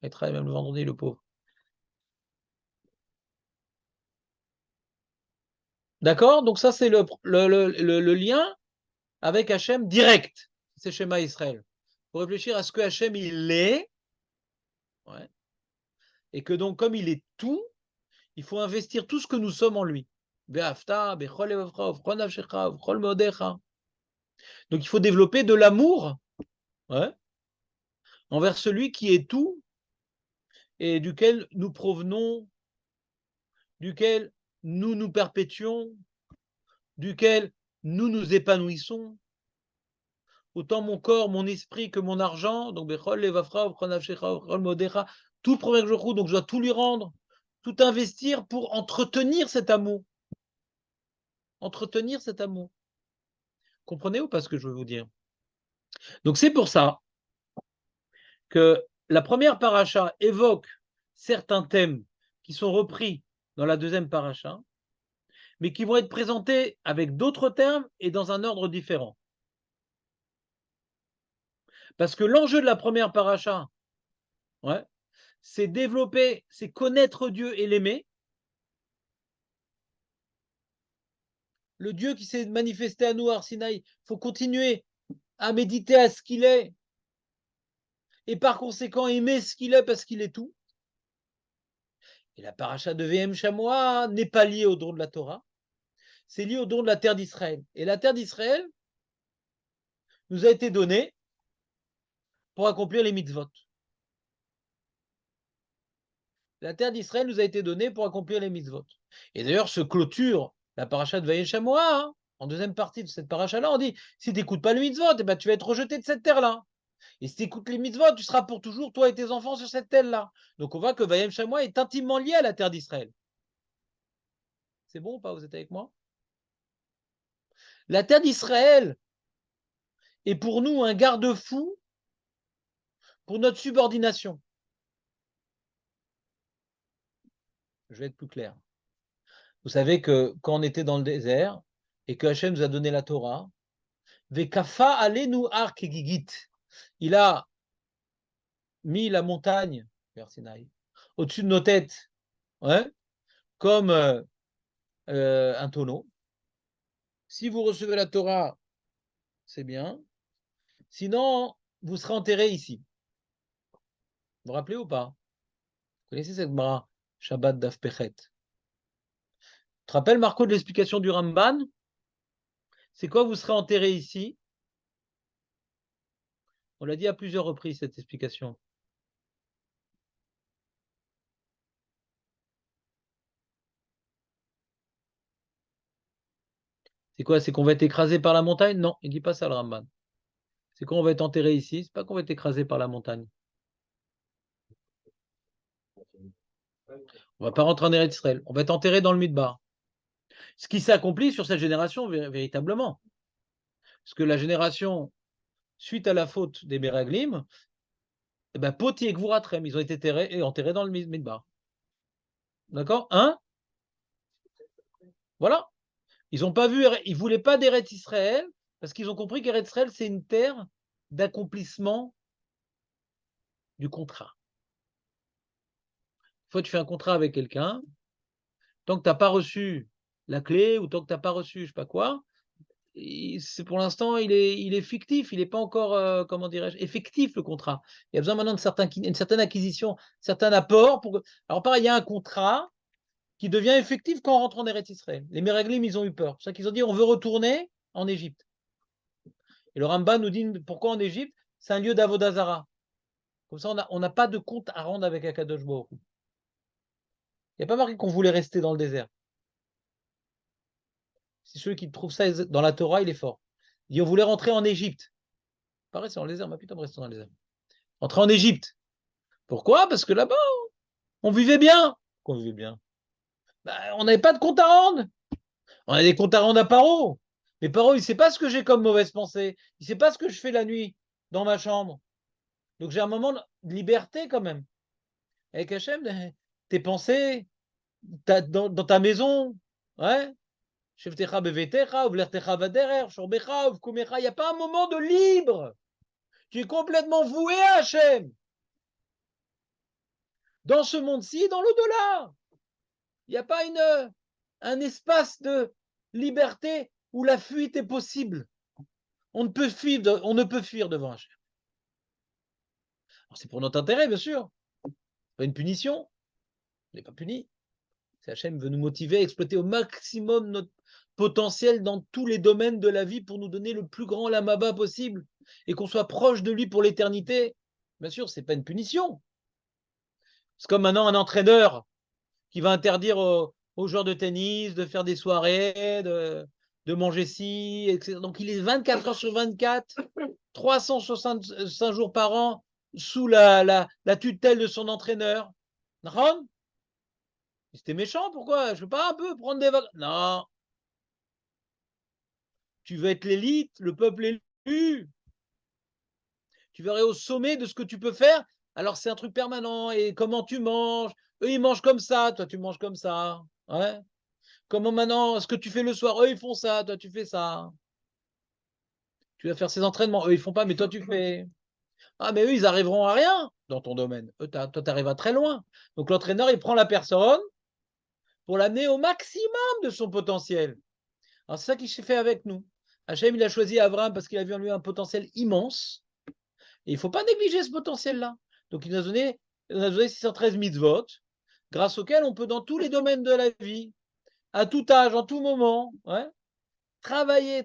Speaker 1: Il travaille même le vendredi, le pauvre. D'accord? Donc ça, c'est le lien avec Hachem direct. C'est schéma Israël. Il faut réfléchir à ce que Hachem, il est. Ouais. Et que donc, comme il est tout, il faut investir tout ce que nous sommes en lui. Donc il faut développer de l'amour, ouais, envers celui qui est tout et duquel nous provenons, duquel nous nous perpétuons, duquel nous nous épanouissons. Autant mon corps, mon esprit que mon argent. Donc tout le premier jour, donc je dois tout lui rendre, tout investir pour entretenir cet amour. Entretenir cet amour. Comprenez ou pas ce que je veux vous dire? Donc c'est pour ça que la première paracha évoque certains thèmes qui sont repris dans la deuxième paracha, mais qui vont être présentés avec d'autres termes et dans un ordre différent. Parce que l'enjeu de la première paracha, ouais, c'est développer, c'est connaître Dieu et l'aimer. Le Dieu qui s'est manifesté à nous, à Sinaï, il faut continuer à méditer à ce qu'il est et par conséquent aimer ce qu'il est parce qu'il est tout. Et la paracha de VM Shamoa n'est pas liée au don de la Torah, c'est lié au don de la terre d'Israël. Et la terre d'Israël nous a été donnée pour accomplir les mitzvot. La terre d'Israël nous a été donnée pour accomplir les mitzvot. Et d'ailleurs, se clôture la paracha de Vayeshamoa, hein, en deuxième partie de cette paracha-là, on dit, si tu n'écoutes pas le mitzvot, eh ben, tu vas être rejeté de cette terre-là. Et si tu écoutes les mitzvot, tu seras pour toujours, toi et tes enfants, sur cette terre-là. Donc on voit que Vayem Shamoa est intimement lié à la terre d'Israël. C'est bon ou pas? Vous êtes avec moi? La terre d'Israël est pour nous un garde-fou pour notre subordination. Je vais être plus clair. Vous savez que quand on était dans le désert et que Hachem nous a donné la Torah, Vekafa alenu ar kegigit. Il a mis la montagne vers Sinaï au-dessus de nos têtes, ouais, comme un tonneau. Si vous recevez la Torah, c'est bien. Sinon, vous serez enterré ici. Vous vous rappelez ou pas? Vous connaissez cette Gemara, Shabbat Daf Pechet? Tu te rappelles, Marco, de l'explication du Ramban? C'est quoi, vous serez enterré ici? On l'a dit à plusieurs reprises, cette explication. C'est quoi? C'est qu'on va être écrasé par la montagne? Non, il ne dit pas ça, le Ramban. C'est qu'on va être enterré ici, c'est pas qu'on va être écrasé par la montagne. On va pas rentrer en Eretz Israël. On va être enterré dans le Midbar. Ce qui s'accomplit sur cette génération, véritablement. Parce que la génération, suite à la faute des Meraglim, eh ben, Poti et Gvuratrem, ils ont été enterrés dans le Midbar. D'accord? Hein? Voilà. Ils ont pas vu, ils voulaient pas d'Eretz Israël, parce qu'ils ont compris qu'Eretz Israël, c'est une terre d'accomplissement du contrat. Une fois que tu fais un contrat avec quelqu'un, tant que tu n'as pas reçu la clé ou tant que tu n'as pas reçu je sais pas quoi, c'est pour l'instant, il est fictif, il n'est pas encore, comment dirais-je, effectif le contrat. Il y a besoin maintenant de une certaine acquisition, certains apports. Alors pareil, il y a un contrat qui devient effectif quand on rentre en Eretz Israël. Les Meraglim, ils ont eu peur. C'est pour ça qu'ils ont dit, on veut retourner en Égypte. Et le Rambam nous dit, pourquoi en Égypte? C'est un lieu d'Avodazara. Comme ça, on n'a pas de compte à rendre avec Akadosh Baruch Hu. Il n'y a pas marqué qu'on voulait rester dans le désert. C'est celui qui trouve ça dans la Torah, il est fort. Il dit, on voulait rentrer en Égypte. Pareil, c'est dans le désert, mais putain, rester dans le désert. Rentrer en Égypte. Pourquoi? Parce que là-bas, on vivait bien. On vivait bien. Bah, on n'avait pas de compte à rendre. On a des comptes à rendre à Paro. Mais Paro, il ne sait pas ce que j'ai comme mauvaise pensée. Il ne sait pas ce que je fais la nuit dans ma chambre. Donc j'ai un moment de liberté quand même. Avec Hachem, tes pensées, dans ta maison, ouais. Il n'y a pas un moment de libre. Tu es complètement voué à Hachem. Dans ce monde-ci et dans l'au-delà. Il n'y a pas un espace de liberté où la fuite est possible. On ne peut fuir devant Hachem. C'est pour notre intérêt, bien sûr. Pas une punition. On n'est pas puni. Hachem veut nous motiver à exploiter au maximum notre potentiel dans tous les domaines de la vie pour nous donner le plus grand lamaba possible et qu'on soit proche de lui pour l'éternité. Bien sûr, ce n'est pas une punition. C'est comme maintenant un entraîneur qui va interdire aux joueurs de tennis de faire des soirées, de manger ci, etc. Donc il est 24 heures sur 24, 365 jours par an sous la tutelle de son entraîneur. C'était méchant, pourquoi? Je ne veux pas un peu prendre des vacances. Non. Tu veux être l'élite, le peuple élu. Tu veux aller au sommet de ce que tu peux faire. Alors c'est un truc permanent. Et comment tu manges? Eux, ils mangent comme ça. Toi, tu manges comme ça. Ouais. Comment maintenant? Ce que tu fais le soir? Eux, ils font ça. Toi, tu fais ça. Tu vas faire ces entraînements. Eux, ils font pas, mais toi, tu fais. Ah, mais eux, ils arriveront à rien dans ton domaine. Eux, toi, tu arrives à très loin. Donc l'entraîneur, il prend la personne pour l'amener au maximum de son potentiel. Alors c'est ça qu'il s'est fait avec nous. Hachem, il a choisi Abraham parce qu'il a vu en lui un potentiel immense. Et il ne faut pas négliger ce potentiel-là. Donc il nous a donné 613 mitzvot, grâce auxquels on peut, dans tous les domaines de la vie, à tout âge, en tout moment, ouais, travailler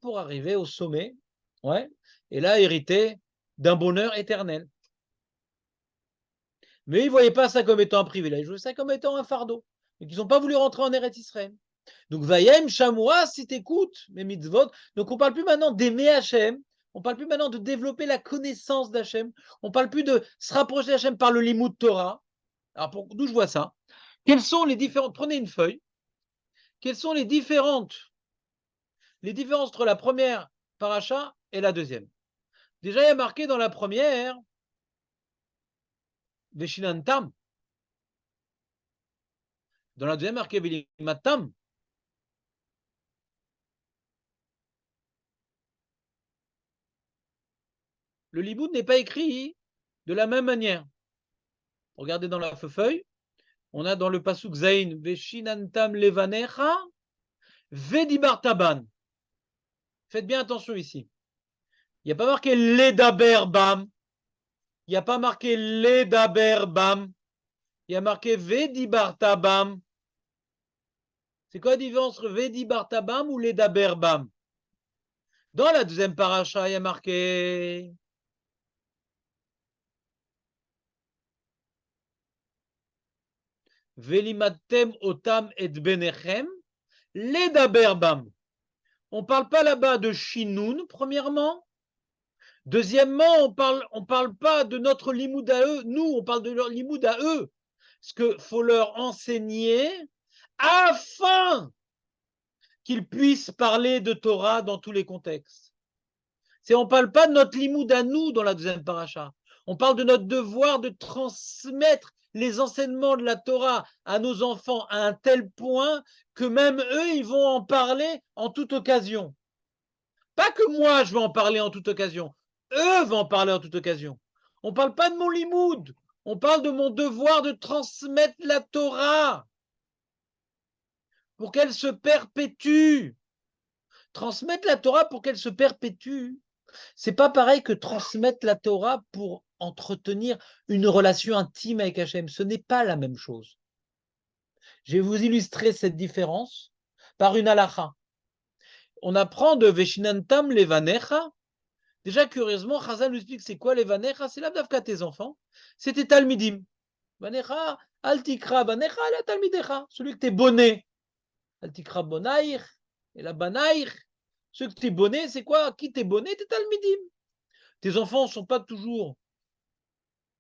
Speaker 1: pour arriver au sommet, ouais, et là, hériter d'un bonheur éternel. Mais ils ne voyaient pas ça comme étant un privilège, ils voyaient ça comme étant un fardeau. Donc ils n'ont pas voulu rentrer en Eretz Israël. Donc, Vayem, Chamois, si tu écoutes mes mitzvot, donc on ne parle plus maintenant d'aimer Hachem, on ne parle plus maintenant de développer la connaissance d'Hachem, on ne parle plus de se rapprocher d'Hachem par le Limud Torah. Alors, d'où je vois ça? Quelles sont les différentes, prenez une feuille, quelles sont les différences entre la première paracha et la deuxième? Déjà, il y a marqué dans la première, Veshinantam. Dans la deuxième, marqué Velimatam. Le Liboud n'est pas écrit de la même manière. Regardez dans la feuille, on a dans le pasuk Zain, Veshinantam levanecha, Vedibartaban. Faites bien attention ici. Il n'y a pas marqué Ledaber Bam. Il n'y a pas marqué Ledaber Bam. Il y a marqué Vedibartabam. C'est quoi la différence entre Vedibartabam ou Ledaber Bam? Dans la deuxième paracha, il y a marqué Velimatem otam et benechem, Ledaber Bam. On ne parle pas là-bas de Shinoun, premièrement. Deuxièmement, on parle pas de notre limoud à eux. Nous, on parle de leur limoud à eux. Ce qu'il faut leur enseigner afin qu'ils puissent parler de Torah dans tous les contextes. On ne parle pas de notre limoud à nous dans la deuxième paracha. On parle de notre devoir de transmettre les enseignements de la Torah à nos enfants à un tel point que même eux, ils vont en parler en toute occasion. Pas que moi, je vais en parler en toute occasion. Eux vont en parler en toute occasion. On ne parle pas de mon limoud. On parle de mon devoir de transmettre la Torah pour qu'elle se perpétue. Transmettre la Torah pour qu'elle se perpétue, c'est pas pareil que transmettre la Torah pour entretenir une relation intime avec Hachem. Ce n'est pas la même chose. Je vais vous illustrer cette différence par une halakha. On apprend de Veshinantam Levanecha. Déjà, curieusement, Chazal nous explique c'est quoi les Vanecha? C'est l'Avdavka tes enfants. C'était Talmidim. Vanecha, Altikra, Vanecha, la Talmidecha. Celui que t'es bonné. Altikra Bonaïr, et la Banaïr. Ceux que t'es bonné, c'est quoi? Qui t'es bonné? T'es Talmidim. Tes enfants ne sont pas toujours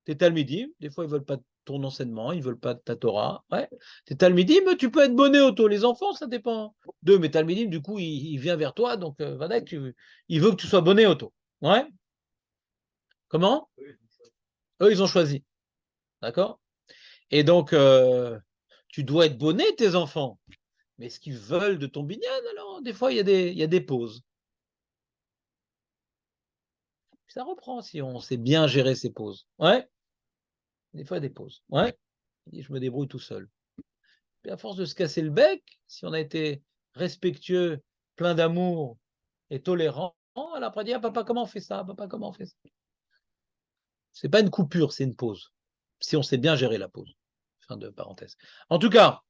Speaker 1: tes Talmidim. Des fois, ils ne veulent pas ton enseignement, ils ne veulent pas de ta Torah. Ouais. T'es Talmidim, tu peux être bonnet auto. Les enfants, ça dépend d'eux. Mais Talmidim, du coup, il vient vers toi, donc voilà, il veut que tu sois bonnet auto. Ouais. Comment? Eux, ils ont choisi. D'accord? Et donc, tu dois être bonnet, tes enfants. Mais ce qu'ils veulent de ton binyan, alors, des fois, il y a des pauses. Ça reprend si on sait bien gérer ses pauses. Ouais. Des fois, des pauses. Ouais. Et je me débrouille tout seul. Et à force de se casser le bec, si on a été respectueux, plein d'amour et tolérant, elle après dit, ah, papa, comment on fait ça? Papa, comment on fait ça? C'est pas une coupure, c'est une pause. Si on sait bien gérer la pause. Fin de parenthèse. En tout cas,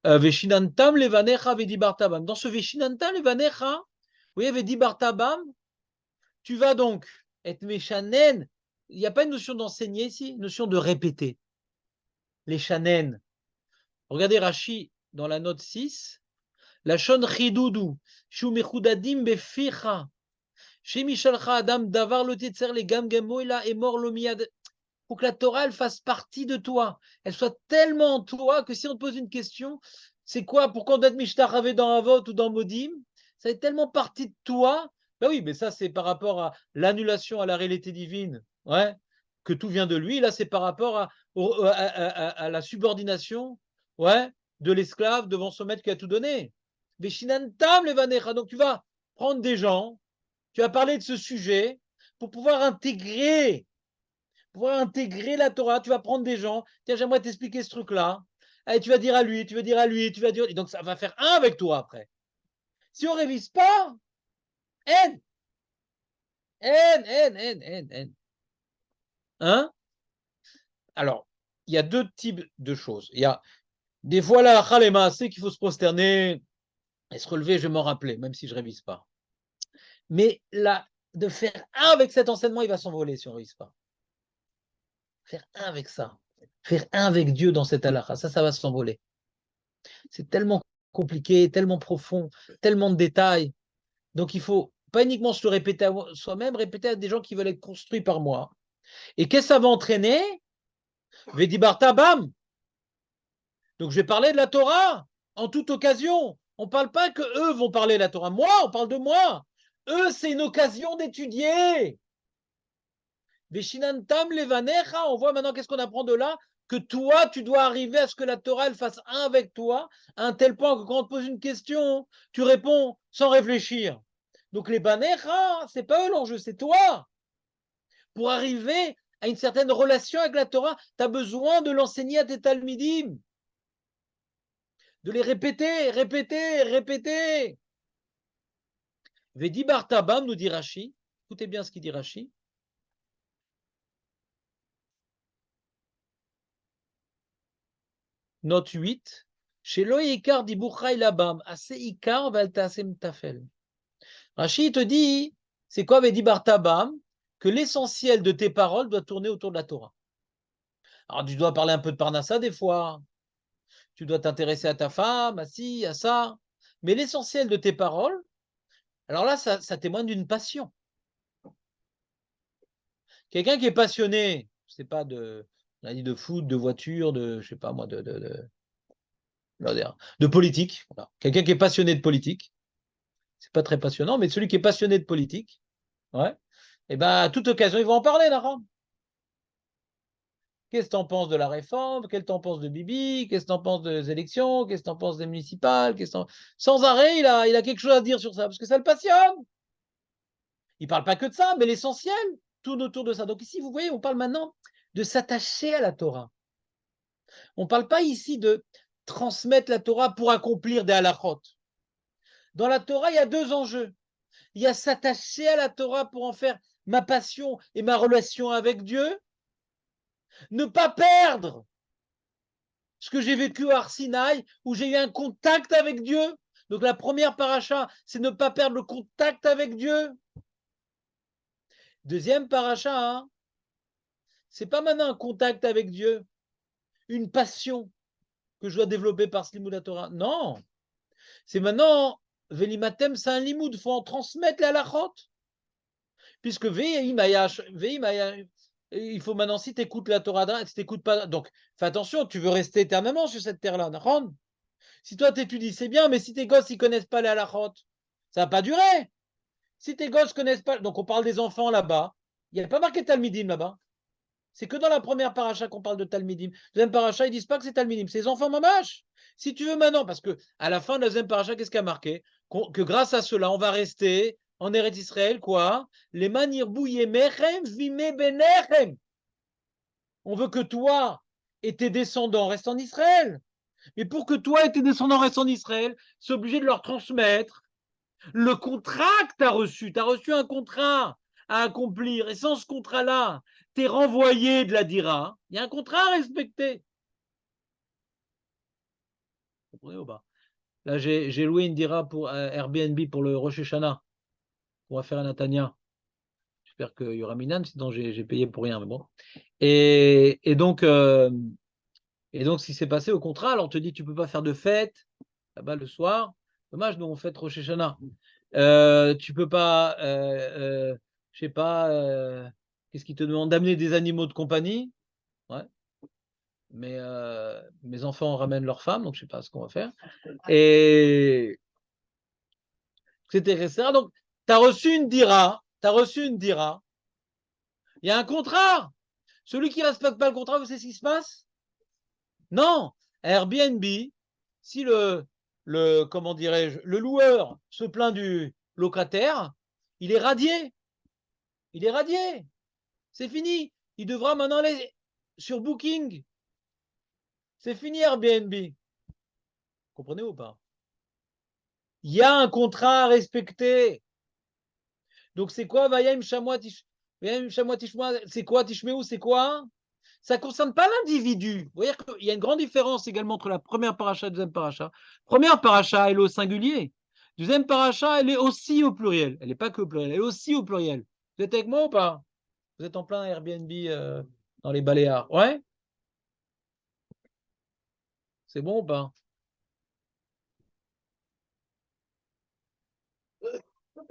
Speaker 1: Veshinantam levanecha vedibartabam. Dans ce Veshinantam levanecha, vous voyez, vedibartabam, tu vas donc être méchanen. Il n'y a pas une notion d'enseigner ici, une notion de répéter. Les chanen. Regardez Rashi dans la note 6. La shon chidudu, shu mechudadim beficha, shemi shalcha adam davar lo tetzer le gam gamoila et mort lo miyad. Pour que la Torah elle fasse partie de toi, elle soit tellement en toi que si on te pose une question, c'est quoi? Pourquoi on doit être mishtaravé dans Avot ou dans Modim? Ça est tellement partie de toi. Ben oui, mais ça c'est par rapport à l'annulation à la réalité divine, ouais, que tout vient de lui. Là c'est par rapport à la subordination, ouais, de l'esclave devant son maître qui a tout donné. Veshinantam levanecha. Donc tu vas prendre des gens, tu vas parler de ce sujet pour pouvoir intégrer la Torah. Tu vas prendre des gens, tiens, j'aimerais t'expliquer ce truc-là. Et tu vas dire à lui, tu vas dire à lui, tu vas dire. Et donc ça va faire un avec toi après. Si on ne révise pas, haine. Hein? Alors, il y a deux types de choses. Il y a des fois là, c'est qu'il faut se prosterner et se relever, je vais m'en rappeler, même si je ne révise pas. Mais là, de faire un avec cet enseignement, il va s'envoler si on ne révise pas. Faire un avec ça. Faire un avec Dieu dans cette halakha, ça va s'envoler. C'est tellement compliqué, tellement profond, tellement de détails. Donc il faut pas uniquement se le répéter à soi-même, répéter à des gens qui veulent être construits par moi. Et qu'est-ce que ça va entraîner? Vedibarta bam. Donc je vais parler de la Torah en toute occasion. On ne parle pas que eux vont parler de la Torah. Moi, on parle de moi. Eux, c'est une occasion d'étudier. Veshinantam levanecha. On voit maintenant qu'est-ce qu'on apprend de là? Que toi, tu dois arriver à ce que la Torah elle fasse un avec toi, à un tel point que quand on te pose une question, tu réponds sans réfléchir. Donc les banecha, c'est pas eux l'enjeu, c'est toi. Pour arriver à une certaine relation avec la Torah, tu as besoin de l'enseigner à tes talmidim. De les répéter, répéter, répéter. Vedi Bartabam, nous dit Rashi. Écoutez bien ce qu'il dit Rashi. Note 8. Chez Loïkar dit Bouchaï Labam, assez Ikar Valtasem Tafel. Rashi te dit, c'est quoi Vedi Bartabam? Que l'essentiel de tes paroles doit tourner autour de la Torah. Alors tu dois parler un peu de Parnassa des fois. Tu dois t'intéresser à ta femme, à ci, à ça. Mais l'essentiel de tes paroles, alors là, ça témoigne d'une passion. Quelqu'un qui est passionné, je sais pas, on a dit de foot, de voiture, de, je sais pas moi, de politique. Voilà. Quelqu'un qui est passionné de politique, c'est pas très passionnant, mais celui qui est passionné de politique, ouais, et ben à toute occasion, ils vont en parler, là. Qu'est-ce que tu en penses de la réforme? Qu'est-ce que tu en penses de Bibi? Qu'est-ce que tu en penses des élections? Qu'est-ce que tu en penses des municipales? Sans arrêt, il a quelque chose à dire sur ça, parce que ça le passionne. Il ne parle pas que de ça, mais l'essentiel tourne autour de ça. Donc ici, vous voyez, on parle maintenant de s'attacher à la Torah. On ne parle pas ici de transmettre la Torah pour accomplir des halachot. Dans la Torah, il y a deux enjeux. Il y a s'attacher à la Torah pour en faire ma passion et ma relation avec Dieu. Ne pas perdre ce que j'ai vécu à Arsinaï, où j'ai eu un contact avec Dieu. Donc la première paracha, c'est ne pas perdre le contact avec Dieu. Deuxième paracha, hein, c'est pas maintenant un contact avec Dieu, une passion que je dois développer par ce limoud Torah. Non, c'est maintenant, Velimatem, c'est un limoud, il faut en transmettre la halachot. Puisque Et il faut maintenant, si tu écoutes la Torah, si tu n'écoutes pas, donc fais attention, tu veux rester éternellement sur cette terre-là, d'accord? Si toi t'étudies, c'est bien, mais si tes gosses ils connaissent pas les halachot, ça va pas durer. Si tes gosses connaissent pas, donc on parle des enfants là-bas, il n'y a pas marqué Talmidim là-bas. C'est que dans la première paracha qu'on parle de Talmidim. Deuxième paracha, ils disent pas que c'est Talmidim, c'est les enfants mamash. Si tu veux maintenant, parce que à la fin de la deuxième paracha, qu'est-ce qu'il y a marqué? Que grâce à cela, on va rester en Eretz Israël, quoi? Les manir bouillé mechem vime benechem. On veut que toi et tes descendants restent en Israël. Mais pour que toi et tes descendants restent en Israël, c'est obligé de leur transmettre le contrat que tu as reçu. Tu as reçu un contrat à accomplir. Et sans ce contrat-là, tu es renvoyé de la DIRA. Il y a un contrat à respecter. Vous comprenez ou pas? Là, j'ai loué une DIRA pour Airbnb pour le Rosh Hashanah. On va faire un Natania. J'espère qu'il y aura Minan, sinon j'ai payé pour rien. Mais bon. Et donc, ce qui s'est passé au contrat, alors on te dit tu ne peux pas faire de fête là-bas le soir. Dommage, nous on fête Rosh Hashanah. Tu peux pas, je sais pas, qu'est-ce qu'ils te demandent d'amener des animaux de compagnie. Ouais. Mais mes enfants ramènent leurs femmes, donc je sais pas ce qu'on va faire. Et etc. Donc, tu as reçu une dira, tu as reçu une dira. Il y a un contrat. Celui qui ne respecte pas le contrat, vous savez ce qui se passe? Non. Airbnb, si comment dirais-je, le loueur se plaint du locataire, il est radié. Il est radié. C'est fini. Il devra maintenant aller sur Booking. C'est fini Airbnb. Vous comprenez ou pas? Il y a un contrat à respecter. Donc c'est quoi Vayem Shamoa Tishmoa? C'est quoi Tishmeu? C'est quoi? Ça ne concerne pas l'individu. Vous voyez qu'il y a une grande différence également entre la première paracha et la deuxième paracha. Première paracha, elle est au singulier. Deuxième paracha, elle est aussi au pluriel. Elle n'est pas que au pluriel, elle est aussi au pluriel. Vous êtes avec moi ou pas? Vous êtes en plein Airbnb dans les Baléares. Ouais? C'est bon ou pas?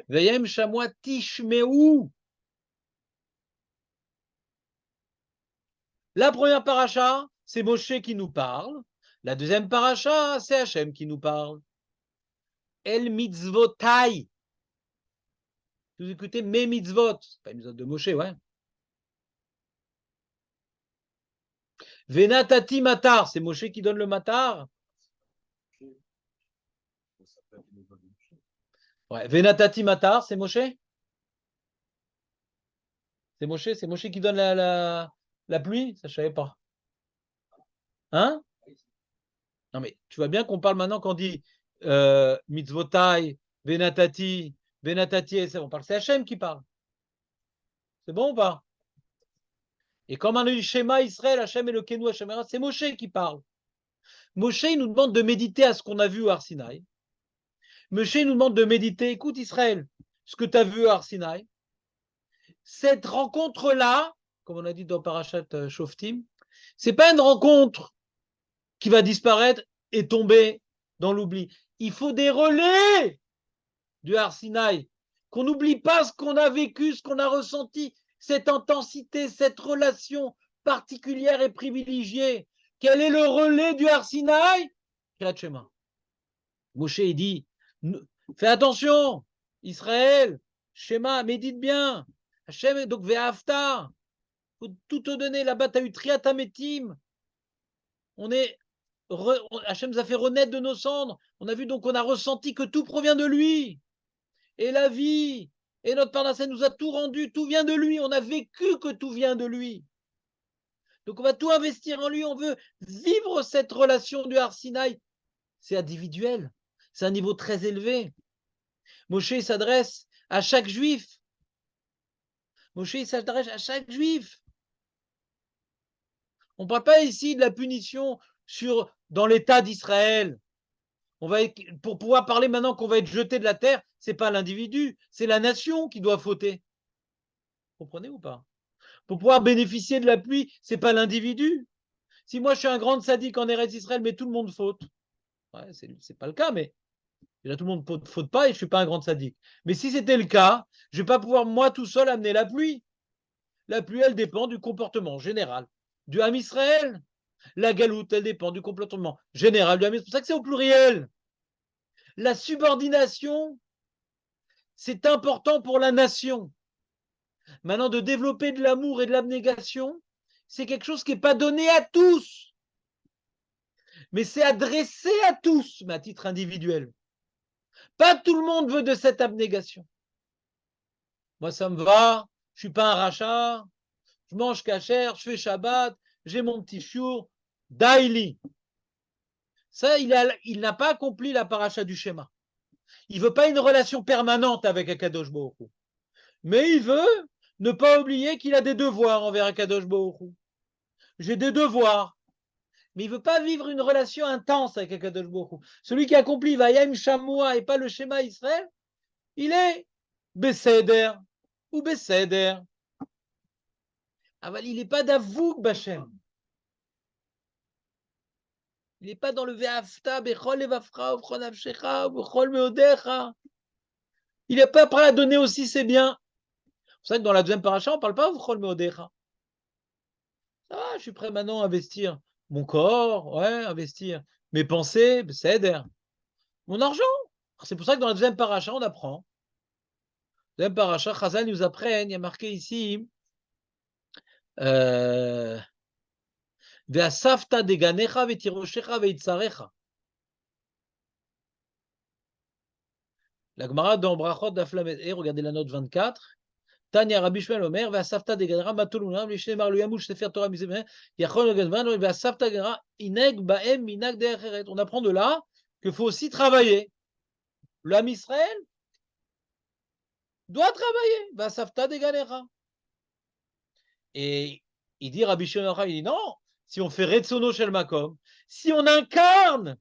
Speaker 1: Vayem Shamoa Tishmeu. La première paracha, c'est Moshe qui nous parle. La deuxième paracha, c'est Hachem qui nous parle. El mitzvotai. Vous écoutez mes mitzvot. C'est pas une mitzvot de Moshe, ouais. Venatati matar, c'est Moshe qui donne le matar. Ouais. Venatati matar, c'est Moshe. C'est Moshe qui donne la pluie. Ça, je savais pas. Hein? Non, mais tu vois bien qu'on parle maintenant qu'on dit mitzvotai, venatati, venatati, on parle, c'est Hachem qui parle. C'est bon ou pas? Et comme on a eu schéma Israël, Hachem et le Kenu, Hachem, c'est Moshe qui parle. Moshe, il nous demande de méditer à ce qu'on a vu au Arsinaï. Moshe nous demande de méditer, écoute Israël, ce que tu as vu au Arsinaï. Cette rencontre-là, comme on a dit dans Parashat Shoftim, c'est pas une rencontre qui va disparaître et tomber dans l'oubli. Il faut des relais du Arsinaï, qu'on n'oublie pas ce qu'on a vécu, ce qu'on a ressenti, cette intensité, cette relation particulière et privilégiée. Quel est le relais du Arsinaï? Kriyat Shema. Moshe dit, fais attention, Israël, Shema, médite bien. Hachem, donc Ve'afta, faut tout te donner. Là-bas, tu as eu Triatametim. On est, Hachem nous a fait renaître de nos cendres. On a vu donc, on a ressenti que tout provient de lui. Et la vie, et notre Parnassé nous a tout rendu, tout vient de lui. On a vécu que tout vient de lui. Donc on va tout investir en lui. On veut vivre cette relation du Har Sinaï. C'est individuel. C'est un niveau très élevé. Moshe s'adresse à chaque juif. Moshe s'adresse à chaque juif. On ne parle pas ici de la punition dans l'État d'Israël. Pour pouvoir parler maintenant qu'on va être jeté de la terre, ce n'est pas l'individu, c'est la nation qui doit fauter. Vous comprenez ou pas? Pour pouvoir bénéficier de la pluie, ce n'est pas l'individu. Si moi je suis un grand sadique en Eretz Israël, mais tout le monde faute, ouais, ce n'est pas le cas, mais déjà tout le monde ne faute pas et je ne suis pas un grand sadique. Mais si c'était le cas, je ne vais pas pouvoir moi tout seul amener la pluie. La pluie, elle dépend du comportement général du Ham Israël. La galoute, elle dépend du comportement général du Ham Israël. C'est pour ça que c'est au pluriel. La subordination, c'est important pour la nation. Maintenant, de développer de l'amour et de l'abnégation, c'est quelque chose qui n'est pas donné à tous, mais c'est adressé à tous, mais à titre individuel. Pas tout le monde veut de cette abnégation. Moi, ça me va, je ne suis pas un rachat, je mange cachère, je fais Shabbat, j'ai mon petit chiour, daily. Ça, il n'a pas accompli la paracha du schéma. Il ne veut pas une relation permanente avec Akadosh Baruch Hu. Mais il veut ne pas oublier qu'il a des devoirs envers Akadosh Baruch Hu. J'ai des devoirs. Mais il ne veut pas vivre une relation intense avec Akadosh Baruch Hu. Celui qui accomplit Vayem Shamoua et pas le schéma Israël, il est Besséder ou Besséder. Il n'est pas d'Avouk Bachem. Il n'est pas dans le Ve'afta, Bechol Evafra, Bechol Avshecha, Bechol Meodecha. Il n'est pas prêt à donner aussi ses biens. C'est pour ça que dans la deuxième paracha, on ne parle pas Bechol Meodecha. Ça va, je suis prêt maintenant à investir mon corps, ouais, investir mes pensées, Besséder. Mon argent. C'est pour ça que dans la deuxième paracha, on apprend. Deuxième paracha, Chazal nous apprenne, il y a marqué ici Ve'asafta deganecha ve'tiroshecha ve'itzarecha. La Gemara dans Brachot d'Aflamet, regardez la note 24. Tanya Rabbi Shmuel Omer, Ve'asafta deganera matolunam, l'ishnemar luyamush sefer Torah mizemeh, yachol ogadvan, Ve'asafta deganera ineg ba'em minag derecheret. On apprend de là qu'il faut aussi travailler. L'âme Israël doit travailler. Ve'asafta deganera. Et il dit Rabbi Shimon, il dit non, si on fait Retsono Shel Makom, si on incarne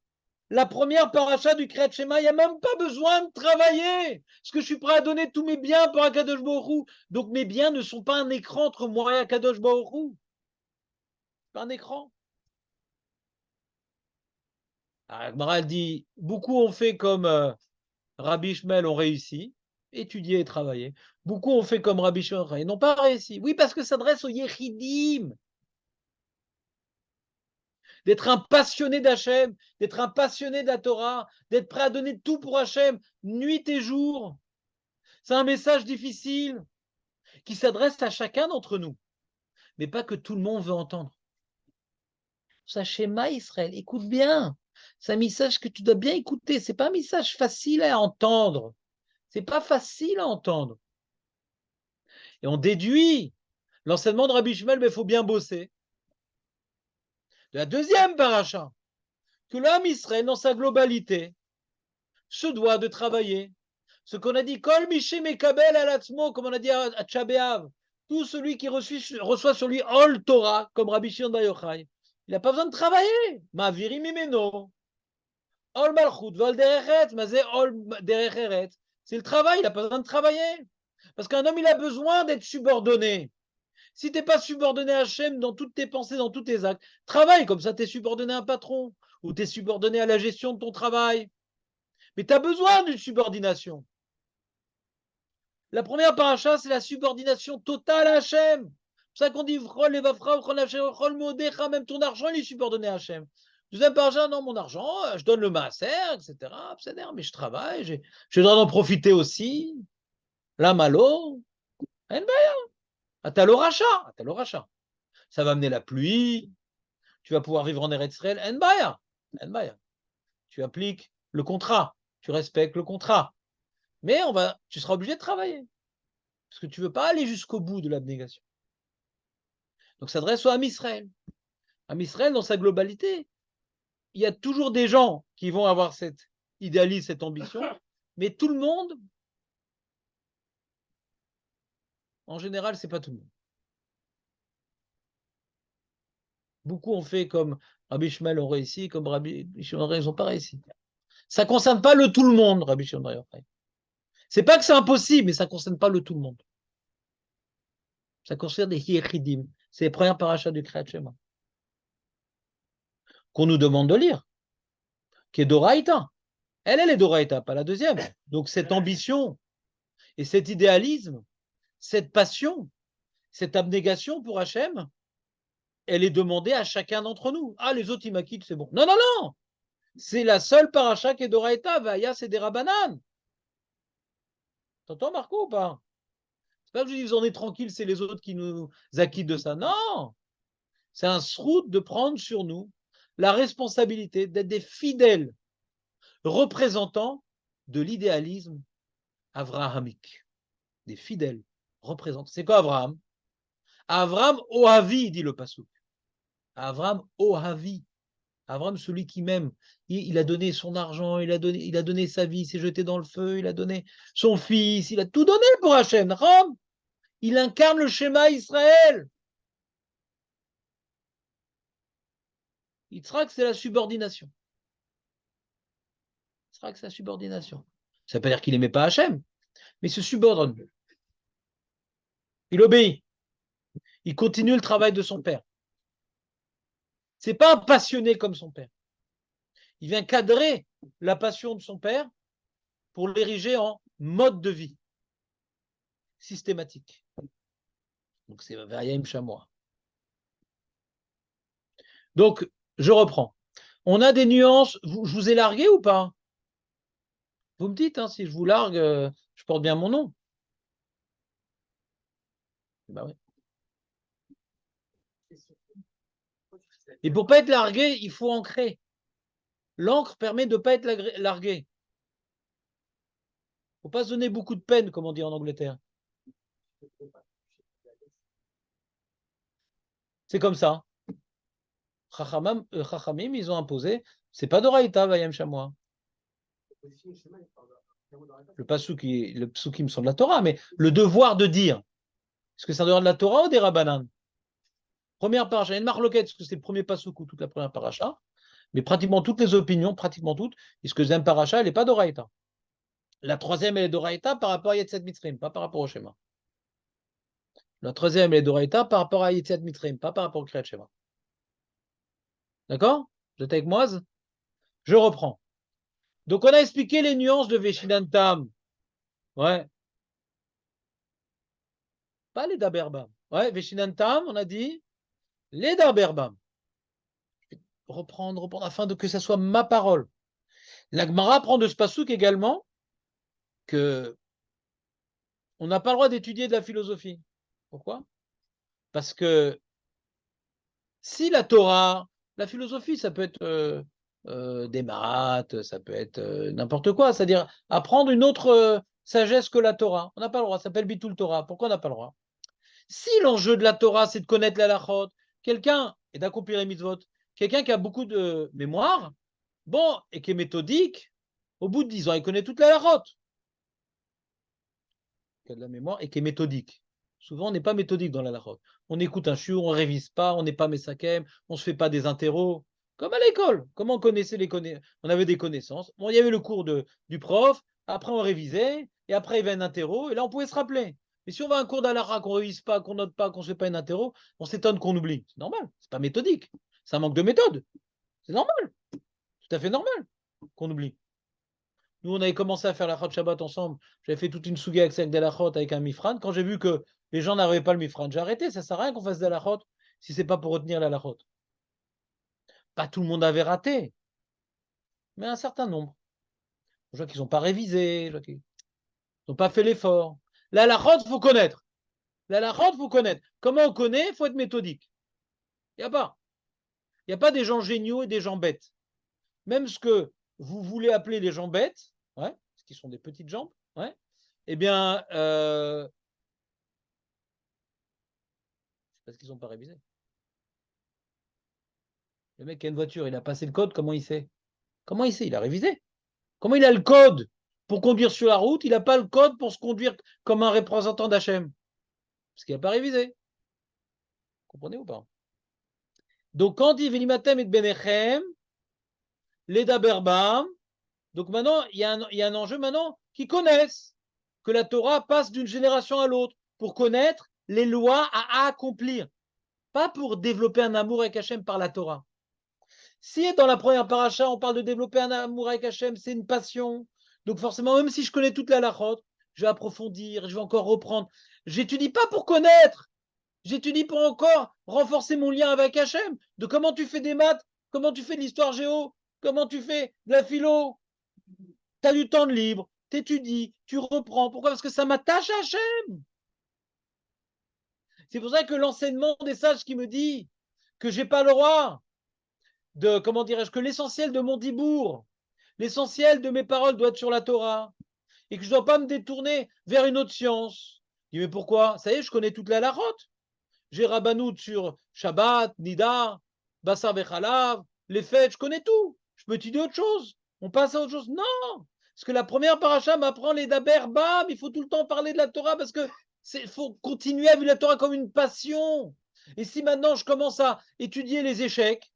Speaker 1: la première paracha du Kriyat Shema, il n'y a même pas besoin de travailler. Parce que je suis prêt à donner tous mes biens pour Akadosh Baruch Hu. Donc mes biens ne sont pas un écran entre moi et Akadosh Baruch Hu. C'est pas un écran. Agmara dit, beaucoup ont fait comme Rabbi Shmuel ont réussi, étudier et travailler. Beaucoup ont fait comme Rabbi Shmuel et n'ont pas réussi. Oui, parce que ça s'adresse aux Yechidim. D'être un passionné d'Hachem, d'être un passionné de la Torah, d'être prêt à donner tout pour Hachem, nuit et jour. C'est un message difficile qui s'adresse à chacun d'entre nous, mais pas que tout le monde veut entendre. Ça, schéma Israël, écoute bien. C'est un message que tu dois bien écouter. C'est pas un message facile à entendre. C'est pas facile à entendre. Et on déduit l'enseignement de Rabbi Shmuel, mais il faut bien bosser. De la deuxième paracha, que l'homme Israël, dans sa globalité, se doit de travailler. Ce qu'on a dit, Kol Mishe Mekabel Alatzmo, comme on a dit à Tchabéav, tout celui qui reçoit sur lui Ol Torah, comme Rabbi Shimon Bar Yochai, il n'a pas besoin de travailler. Ma'aviri mimeno. Ol Malchut, Vol Derecheret, Mazé Ol Derecheret. C'est le travail, il n'a pas besoin de travailler. Parce qu'un homme, il a besoin d'être subordonné. Si tu n'es pas subordonné à Hachem dans toutes tes pensées, dans tous tes actes, travaille, comme ça tu es subordonné à un patron, ou tu es subordonné à la gestion de ton travail. Mais tu as besoin d'une subordination. La première paracha, c'est la subordination totale à Hachem. C'est pour ça qu'on dit même ton argent, il est subordonné à Hachem. Deuxième paracha, non, mon argent, je donne le maaser, etc. Mais je travaille, je dois en profiter aussi. La malo, t'as le rachat. Ça va amener la pluie, tu vas pouvoir vivre en Eretz Israël, en baya. Tu appliques le contrat, tu respectes le contrat. Mais tu seras obligé de travailler. Parce que tu ne veux pas aller jusqu'au bout de l'abnégation. Donc, ça s'adresse au Ham Israël. Ham Israël, dans sa globalité, il y a toujours des gens qui vont avoir cette idéalisme, cette ambition, mais tout le monde, en général, ce n'est pas tout le monde. Beaucoup ont fait comme Rabbi Shmuel ont réussi, comme Rabbi Shimon ils n'ont pas réussi. Ça ne concerne pas le tout le monde, Rabbi Shimon. C'est pas que c'est impossible, mais ça ne concerne pas le tout le monde. Ça concerne des Yechidim. C'est les premières parachas du Kriyat Shema qu'on nous demande de lire, qui est Doraïta. Elle est Doraïta, pas la deuxième. Donc cette ambition et cet idéalisme, cette passion, cette abnégation pour Hachem, elle est demandée à chacun d'entre nous. Ah, les autres, ils m'acquittent, c'est bon. Non, non, non. C'est la seule paracha qui est d'Oraïta, Vaya, c'est des Rabanan. T'entends, Marco, ou pas? C'est pas que je dis, vous en êtes tranquille, c'est les autres qui nous acquittent de ça. Non. C'est un srout de prendre sur nous la responsabilité d'être des fidèles représentants de l'idéalisme avrahamique. Des fidèles représentants. C'est quoi Abraham? Abraham Ohavi, dit le Passouk. Abraham Ohavi. Abraham, celui qui m'aime. Il a donné son argent, il a donné sa vie, il s'est jeté dans le feu, il a donné son fils, il a tout donné pour Hachem. Il incarne le schéma Israël. Yitzhak, c'est la subordination. Yitzhak, c'est la subordination. Ça ne veut pas dire qu'il n'aimait pas Hachem, mais il se subordonne. Il obéit. Il continue le travail de son père. Ce n'est pas un passionné comme son père. Il vient cadrer la passion de son père pour l'ériger en mode de vie systématique. Donc c'est Vayem Chamois. Donc, je reprends. On a des nuances. Je vous ai largué ou pas? Vous me dites, hein, si je vous largue, je porte bien mon nom. Ben oui. Et pour ne pas être largué, il faut ancrer. L'encre permet de ne pas être largué. Il ne faut pas se donner beaucoup de peine, comme on dit en Angleterre. C'est comme ça. Chachamim, ils ont imposé, c'est pas d'Oraïta, Vayem Chamois. Le psukim sont de la Torah, mais le devoir de dire, est-ce que c'est un devoir de la Torah ou des Rabbanan? Première paracha, il y a une marloquette, est-ce que c'est le premier pasuk ou toute la première paracha? Mais pratiquement toutes les opinions, pratiquement toutes, est-ce que deuxième paracha, elle n'est pas d'Oraïta? La troisième, elle est d'Oraïta par rapport à Yetzet Mitzrim, pas par rapport au schéma. La troisième, elle est d'Oraïta par rapport à Yetzet Mitzrim, pas par rapport au Kriyat Shema. D'accord? Vous êtes avec moi? Je reprends. Donc, on a expliqué les nuances de Veshinantam. Ouais. Pas les Daberbam. Ouais, Veshinantam, on a dit les Daberbam. Je vais reprendre afin que ça soit ma parole. La Gemara prend de ce pasouk également que on n'a pas le droit d'étudier de la philosophie. Pourquoi? Parce que si la Torah, la philosophie, ça peut être des maths, ça peut être n'importe quoi, c'est-à-dire apprendre une autre sagesse que la Torah. On n'a pas le droit, ça s'appelle Bitul Torah. Pourquoi on n'a pas le droit? Si l'enjeu de la Torah, c'est de connaître la halachot, quelqu'un, et d'accomplir les mitzvot, quelqu'un qui a beaucoup de mémoire, bon, et qui est méthodique, au bout de 10 ans, il connaît toute la halachot. Qui a de la mémoire et qui est méthodique. Souvent, on n'est pas méthodique dans la halachot. On écoute un shiur, on ne révise pas, on n'est pas mesakem, on ne se fait pas des interros. Comme à l'école. Comment on connaissait on avait des connaissances. Bon, il y avait le cours du prof, après on révisait, et après il y avait un interro, et là on pouvait se rappeler. Mais si on va à un cours d'halakha, qu'on ne révise pas, qu'on note pas, qu'on ne se fait pas un interro, on s'étonne qu'on oublie. C'est normal, c'est pas méthodique. C'est un manque de méthode. C'est normal. Tout à fait normal qu'on oublie. Nous, on avait commencé à faire la Chot Shabbat ensemble. J'avais fait toute une souga avec de la Chot avec un mifran. Quand j'ai vu que les gens n'arrivaient pas le mifran, j'ai arrêté. Ça ne sert à rien qu'on fasse de la Chot si ce n'est pas pour retenir la Chot. Pas tout le monde avait raté, mais un certain nombre. Les gens qui n'ont pas révisé, les gens qui n'ont pas fait l'effort. La Chot, il faut connaître. La Chot, il faut connaître. Comment on connaît? Il faut être méthodique. Il n'y a pas. Il n'y a pas des gens géniaux et des gens bêtes. Même ce que vous voulez appeler les gens bêtes, ouais, ce qui sont des petites jambes, ouais, eh bien, c'est parce qu'ils n'ont pas révisé. Le mec qui a une voiture, il a passé le code, comment il sait? Comment il sait? Il a révisé. Comment il a le code pour conduire sur la route? Il n'a pas le code pour se conduire comme un représentant d'Hachem. Parce qu'il n'a pas révisé. Vous comprenez ou pas? Donc, quand on dit Venimatem et Benechem, les Daberbam, donc maintenant, il y a un enjeu maintenant qu'ils connaissent que la Torah passe d'une génération à l'autre pour connaître les lois à accomplir. Pas pour développer un amour avec Hachem par la Torah. Si dans la première paracha, on parle de développer un amour avec Hachem, c'est une passion. Donc forcément, même si je connais toute la halachot, je vais approfondir, je vais encore reprendre. J'étudie pas pour connaître. J'étudie pour encore renforcer mon lien avec Hachem. De comment tu fais des maths, comment tu fais de l'histoire géo, comment tu fais de la philo. Tu as du temps de libre, tu étudies, tu reprends. Pourquoi? Parce que ça m'attache à Hachem. C'est pour ça que l'enseignement des sages qui me dit que j'ai pas le droit de, comment dirais-je, que l'essentiel de mon dibour, l'essentiel de mes paroles doit être sur la Torah et que je ne dois pas me détourner vers une autre science. Je dis, mais pourquoi? Ça y est, je connais toute la larote. J'ai Rabbanout sur Shabbat, Nida, Bassar Bechalav, les fêtes, je connais tout. Je peux étudier autre chose. On passe à autre chose. Non! Parce que la première paracha m'apprend les daber, bam, il faut tout le temps parler de la Torah parce que faut continuer à vivre la Torah comme une passion. Et si maintenant je commence à étudier les échecs,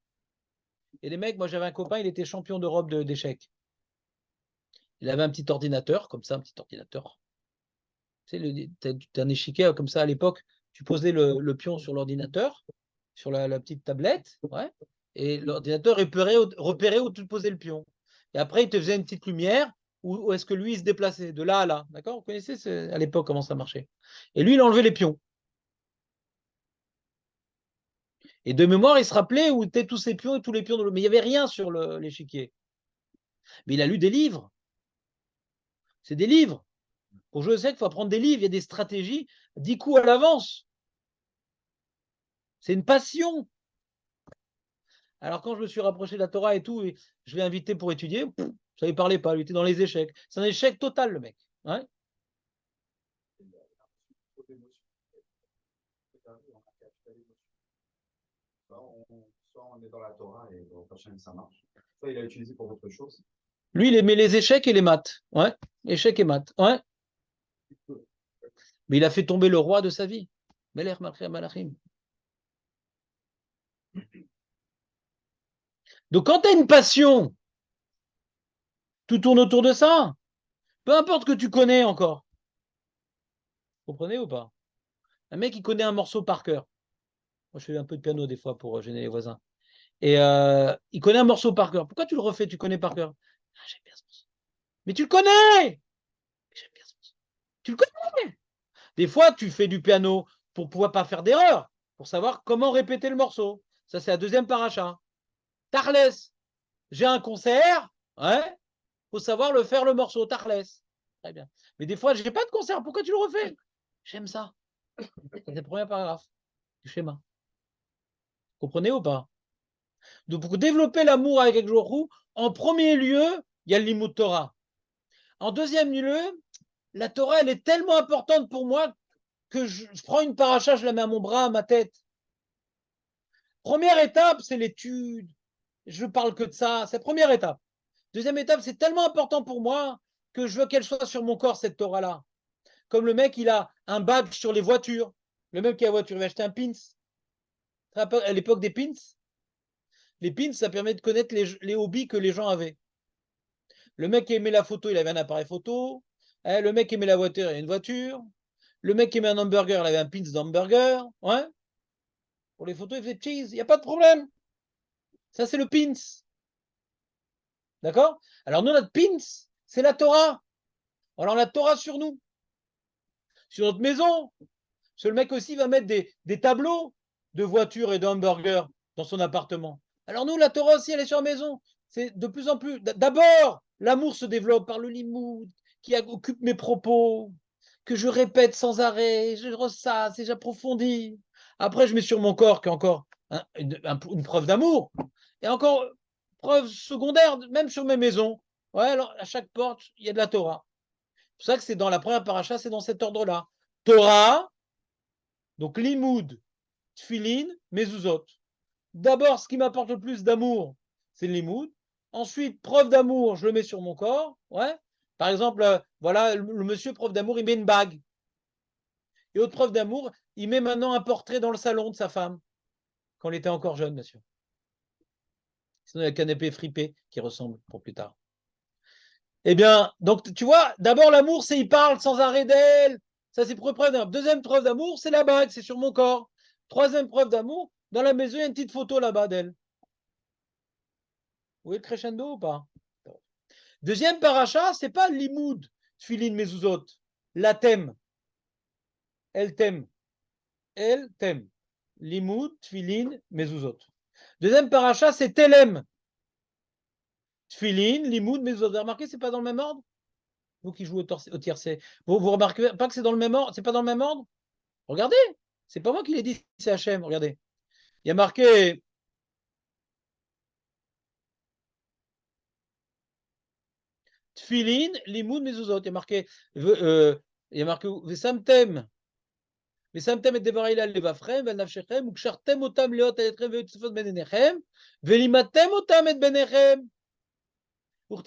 Speaker 1: et les mecs, moi j'avais un copain, il était champion d'Europe d'échecs. Il avait un petit ordinateur, comme ça, un petit ordinateur. Tu sais, un échiquier comme ça à l'époque, tu posais le pion sur l'ordinateur, sur la petite tablette, ouais, et l'ordinateur repérait où tu posais le pion. Et après, il te faisait une petite lumière où est-ce que lui, il se déplaçait, de là à là. D'accord? Vous connaissez à l'époque comment ça marchait. Et lui, il enlevait les pions. Et de mémoire, il se rappelait où étaient tous ces pions et tous les pions. Mais il n'y avait rien sur l'échiquier. Mais il a lu des livres. C'est des livres. Pour jouer au sec, il faut apprendre des livres. Il y a des stratégies 10 coups à l'avance. C'est une passion. Alors quand je me suis rapproché de la Torah et tout, et je l'ai invité pour étudier, ça ne lui parlait pas, il était dans les échecs. C'est un échec total, le mec. Ouais.
Speaker 3: Soit on est dans la Torah et au prochain ça marche. Soit il a utilisé pour autre chose.
Speaker 1: Lui, il aimait les échecs et les maths. Ouais. Échecs et maths. Ouais. Mais il a fait tomber le roi de sa vie. Melech Malachim. Donc quand tu as une passion, tout tourne autour de ça. Peu importe que tu connais encore. Vous comprenez ou pas? Un mec, il connaît un morceau par cœur. Moi, je fais un peu de piano des fois pour gêner les voisins. Et il connaît un morceau par cœur. Pourquoi tu le refais? Tu connais par cœur. Ah, j'aime bien ce morceau. Mais tu le connais! J'aime bien ce morceau. Tu le connais! Des fois, tu fais du piano pour pouvoir pas faire d'erreur, pour savoir comment répéter le morceau. Ça, c'est la deuxième paracha. Tarles, j'ai un concert, ouais, faut savoir le faire le morceau. Tarles. Très bien. Mais des fois, j'ai pas de concert. Pourquoi tu le refais? J'aime ça. C'est le premier paragraphe du schéma. Vous comprenez ou pas? Donc, pour développer l'amour avec Ekjorou, en premier lieu, il y a le Limud Torah. En deuxième lieu, la Torah, elle est tellement importante pour moi que je prends une paracha, je la mets à mon bras, à ma tête. Première étape, c'est l'étude. Je parle que de ça. C'est la première étape. Deuxième étape, c'est tellement important pour moi que je veux qu'elle soit sur mon corps, cette Torah-là. Comme le mec, il a un badge sur les voitures. Le mec qui a la voiture, il va acheter un pins. À l'époque des pins, les pins, ça permet de connaître les hobbies que les gens avaient. Le mec qui aimait la photo, il avait un appareil photo. Le mec qui aimait la voiture, il avait une voiture. Le mec qui aimait un hamburger, il avait un pins d'hamburger. Ouais. Pour les photos, il faisait cheese. Il n'y a pas de problème. Ça, c'est le pins. D'accord? Alors, nous, notre pins, c'est la Torah. Alors, la Torah sur nous. Sur notre maison. Parce que le mec aussi va mettre des tableaux de voitures et de hamburgers dans son appartement. Alors, nous, la Torah aussi, elle est sur la maison. C'est de plus en plus. D'abord, l'amour se développe par le limoud qui occupe mes propos, que je répète sans arrêt, je ressasse et j'approfondis. Après, je mets sur mon corps qui est encore une preuve d'amour. Et encore, preuve secondaire, même sur mes maisons. Ouais, alors à chaque porte, il y a de la Torah. C'est pour ça que c'est dans la première paracha, c'est dans cet ordre-là. Torah, donc limoud, tfilin, mezuzot. D'abord, ce qui m'apporte le plus d'amour, c'est le limoud. Ensuite, preuve d'amour, je le mets sur mon corps. Ouais. Par exemple, voilà, le monsieur prof d'amour, il met une bague. Et autre preuve d'amour, il met maintenant un portrait dans le salon de sa femme, quand il était encore jeune, monsieur. Sinon, il y a le canapé fripé qui ressemble pour plus tard. Eh bien, donc, tu vois, d'abord, l'amour, c'est il parle sans arrêt d'elle. Ça, c'est preuve d'amour. Deuxième preuve d'amour, c'est la bague, c'est sur mon corps. Troisième preuve d'amour, dans la maison, il y a une petite photo là-bas d'elle. Vous voyez le crescendo ou pas? Deuxième paracha, c'est pas limoud, tfilin, mezuzot. La thème. Elle t'aime. El Tem. Limud, Tfilin, Mezuzot. Deuxième paracha, c'est Telem. Tfilin, Limud, Mezuzot. Vous avez remarqué, c'est pas dans le même ordre? Vous qui jouez au tiercé. Vous remarquez pas que c'est dans le même ordre? C'est pas dans le même ordre? Regardez, c'est pas moi qui l'ai dit, c'est Hachem. Regardez. Il y a marqué Tfilin, Limud, Mezuzot. Il y a marqué Vesamtem. Vesamtem et Devareila levafrem, velnafshechem, ukshartem otam leot etrem ve'utzfot benenechem, velimatem otam et benechem. Ouais,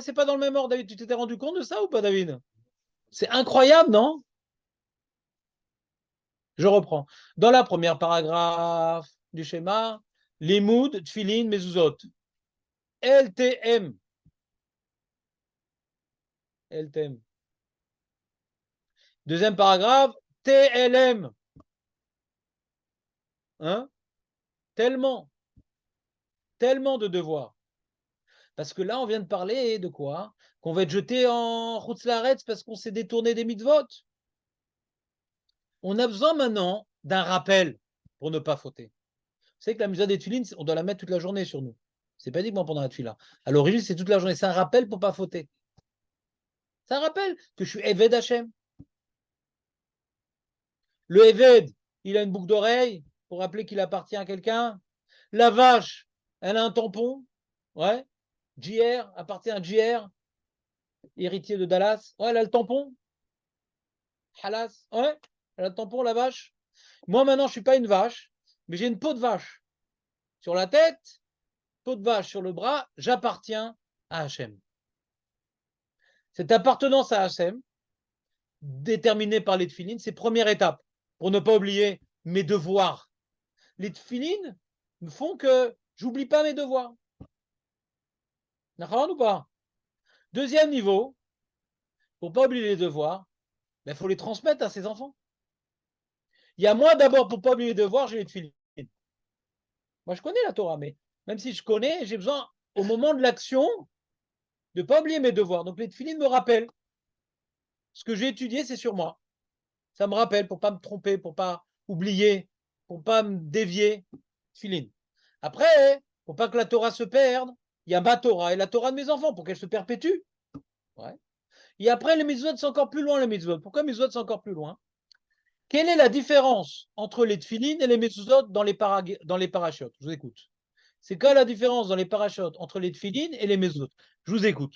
Speaker 1: c'est pas dans le même ordre, David. Tu t'étais rendu compte de ça ou pas, David? C'est incroyable, non? Je reprends. Dans la première paragraphe du schéma, Limoud, Tfilin, Mezuzot. LTM. LTM. Deuxième paragraphe, TLM. Hein? Tellement. Tellement de devoirs. Parce que là, on vient de parler de quoi? Qu'on va être jeté en Chutz La'aretz parce qu'on s'est détourné des mitzvot. On a besoin maintenant d'un rappel pour ne pas fauter. Vous savez que la mitzvah des tefilines, on doit la mettre toute la journée sur nous. C'est pas uniquement pendant la tefila. À l'origine, c'est toute la journée. C'est un rappel pour ne pas fauter. C'est un rappel que je suis Eved Hashem. Le Eved, il a une boucle d'oreille pour rappeler qu'il appartient à quelqu'un. La vache, elle a un tampon. Ouais. JR, appartient à JR, héritier de Dallas. Ouais, elle a le tampon. Halas. Ouais, elle a le tampon, la vache. Moi, maintenant, je ne suis pas une vache, mais j'ai une peau de vache sur la tête, peau de vache sur le bras. J'appartiens à Hachem. Cette appartenance à Hachem, déterminée par les tefilines, c'est première étape pour ne pas oublier mes devoirs. Les tefilines me font que j'oublie pas mes devoirs. D'accord ou pas? Deuxième niveau, pour ne pas oublier les devoirs, il faut les transmettre à ses enfants. Il y a moi d'abord, pour ne pas oublier les devoirs, j'ai les tefilines. Moi, je connais la Torah, mais même si je connais, j'ai besoin, au moment de l'action, de ne pas oublier mes devoirs. Donc, les tefilines me rappellent. Ce que j'ai étudié, c'est sur moi. Ça me rappelle pour ne pas me tromper, pour ne pas oublier, pour ne pas me dévier. Tefilines. Après, pour pas que la Torah se perde, il y a ma Torah et la Torah de mes enfants pour qu'elle se perpétue. Ouais. Et après, les mitzvot, c'est encore plus loin, les mitzvot. Pourquoi les mitzvot, c'est encore plus loin? Quelle est la différence entre les tefilines et les mitzvot dans les parachutes? Je vous écoute. C'est quoi la différence dans les parachutes entre les tefilines et les mitzvot? Je vous écoute.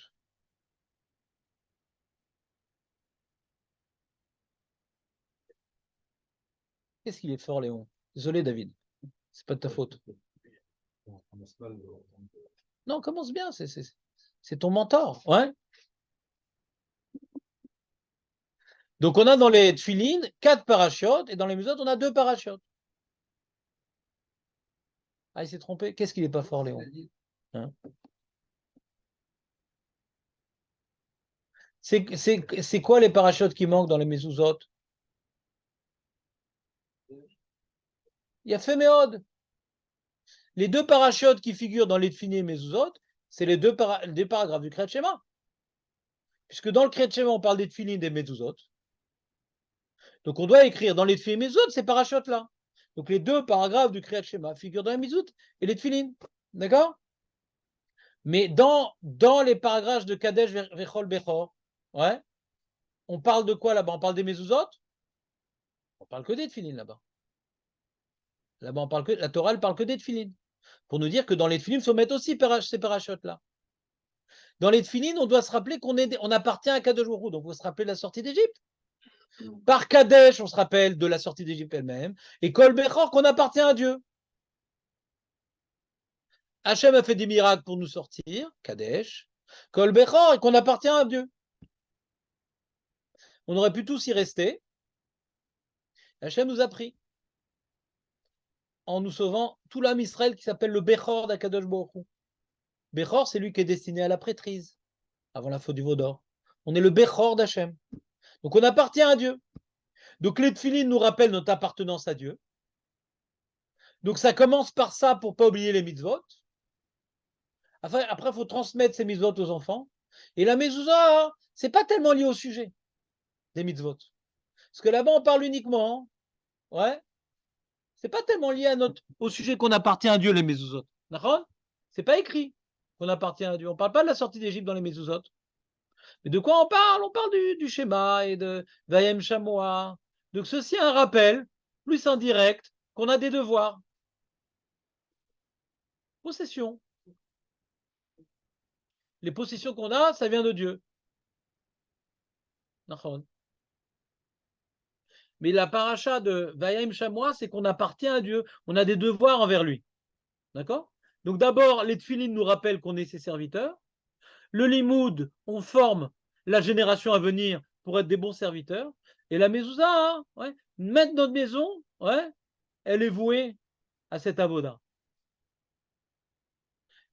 Speaker 1: Qu'est-ce qu'il est fort, Léon? Désolé, David. C'est pas de ta faute. Non, commence bien. C'est ton mentor. Ouais. Donc, on a dans les tefilines 4 parachutes et dans les mitzvot, on a 2 parachutes. Ah, il s'est trompé. Qu'est-ce qu'il n'est pas fort, Léon? Hein? C'est quoi les parachutes qui manquent dans les mezuzot? Il y a Féméode. Les 2 parachutes qui figurent dans les tefilines et mezuzot, c'est les deux paragraphes du Kriyat Shema. Puisque dans le Kriyat Shema, on parle des tefilines et des mezuzot. Donc on doit écrire dans les tefilines et mezuzot ces parachutes-là. Donc les 2 paragraphes du Kriyat Shema figurent dans les mezuzot et les tefilines. D'accord? Mais dans les paragraphes de Kadesh Vechol Bechor, ouais, on parle de quoi là-bas? On parle des mezuzot? On parle que des tefilines là-bas. Là-bas, on parle que, la Torah, elle parle que des tefilines. Pour nous dire que dans les tefilines, il faut mettre aussi ces parachutes-là. Dans les tefilines, on doit se rappeler on appartient à Kadosh Baruch Hu. Donc, vous se rappelez de la sortie d'Égypte. Par Kadesh, on se rappelle de la sortie d'Égypte elle-même. Et Kol Bechor, qu'on appartient à Dieu. Hachem a fait des miracles pour nous sortir, Kadesh. Kol Bechor, et qu'on appartient à Dieu. On aurait pu tous y rester. Hachem nous a pris. En nous sauvant tout l'âme Israël qui s'appelle le Bechor d'Akadosh Baruch Hu. Bechor, c'est lui qui est destiné à la prêtrise, avant la faute du veau d'or. On est le Bechor d'Hachem. Donc on appartient à Dieu. Donc les tefilines nous rappellent notre appartenance à Dieu. Donc ça commence par ça pour ne pas oublier les mitzvot. Après, il faut transmettre ces mitzvot aux enfants. Et la mezouza, c'est pas tellement lié au sujet des mitzvot. Parce que là-bas, on parle uniquement, ouais, c'est pas tellement lié au sujet qu'on appartient à Dieu, les mezuzot. D'accord? C'est pas écrit qu'on appartient à Dieu. On parle pas de la sortie d'Égypte dans les mezuzot. Mais de quoi on parle? On parle du schéma et de Vayem Shamoa. Donc ceci est un rappel, plus indirect, qu'on a des devoirs. Possession. Les possessions qu'on a, ça vient de Dieu. Mais la paracha de Vayem Shamoa, c'est qu'on appartient à Dieu. On a des devoirs envers lui. D'accord? Donc d'abord, les tefilines nous rappellent qu'on est ses serviteurs. Le limoud, on forme la génération à venir pour être des bons serviteurs. Et la mezouza, hein, ouais, mettre notre maison, ouais, elle est vouée à cet avoda.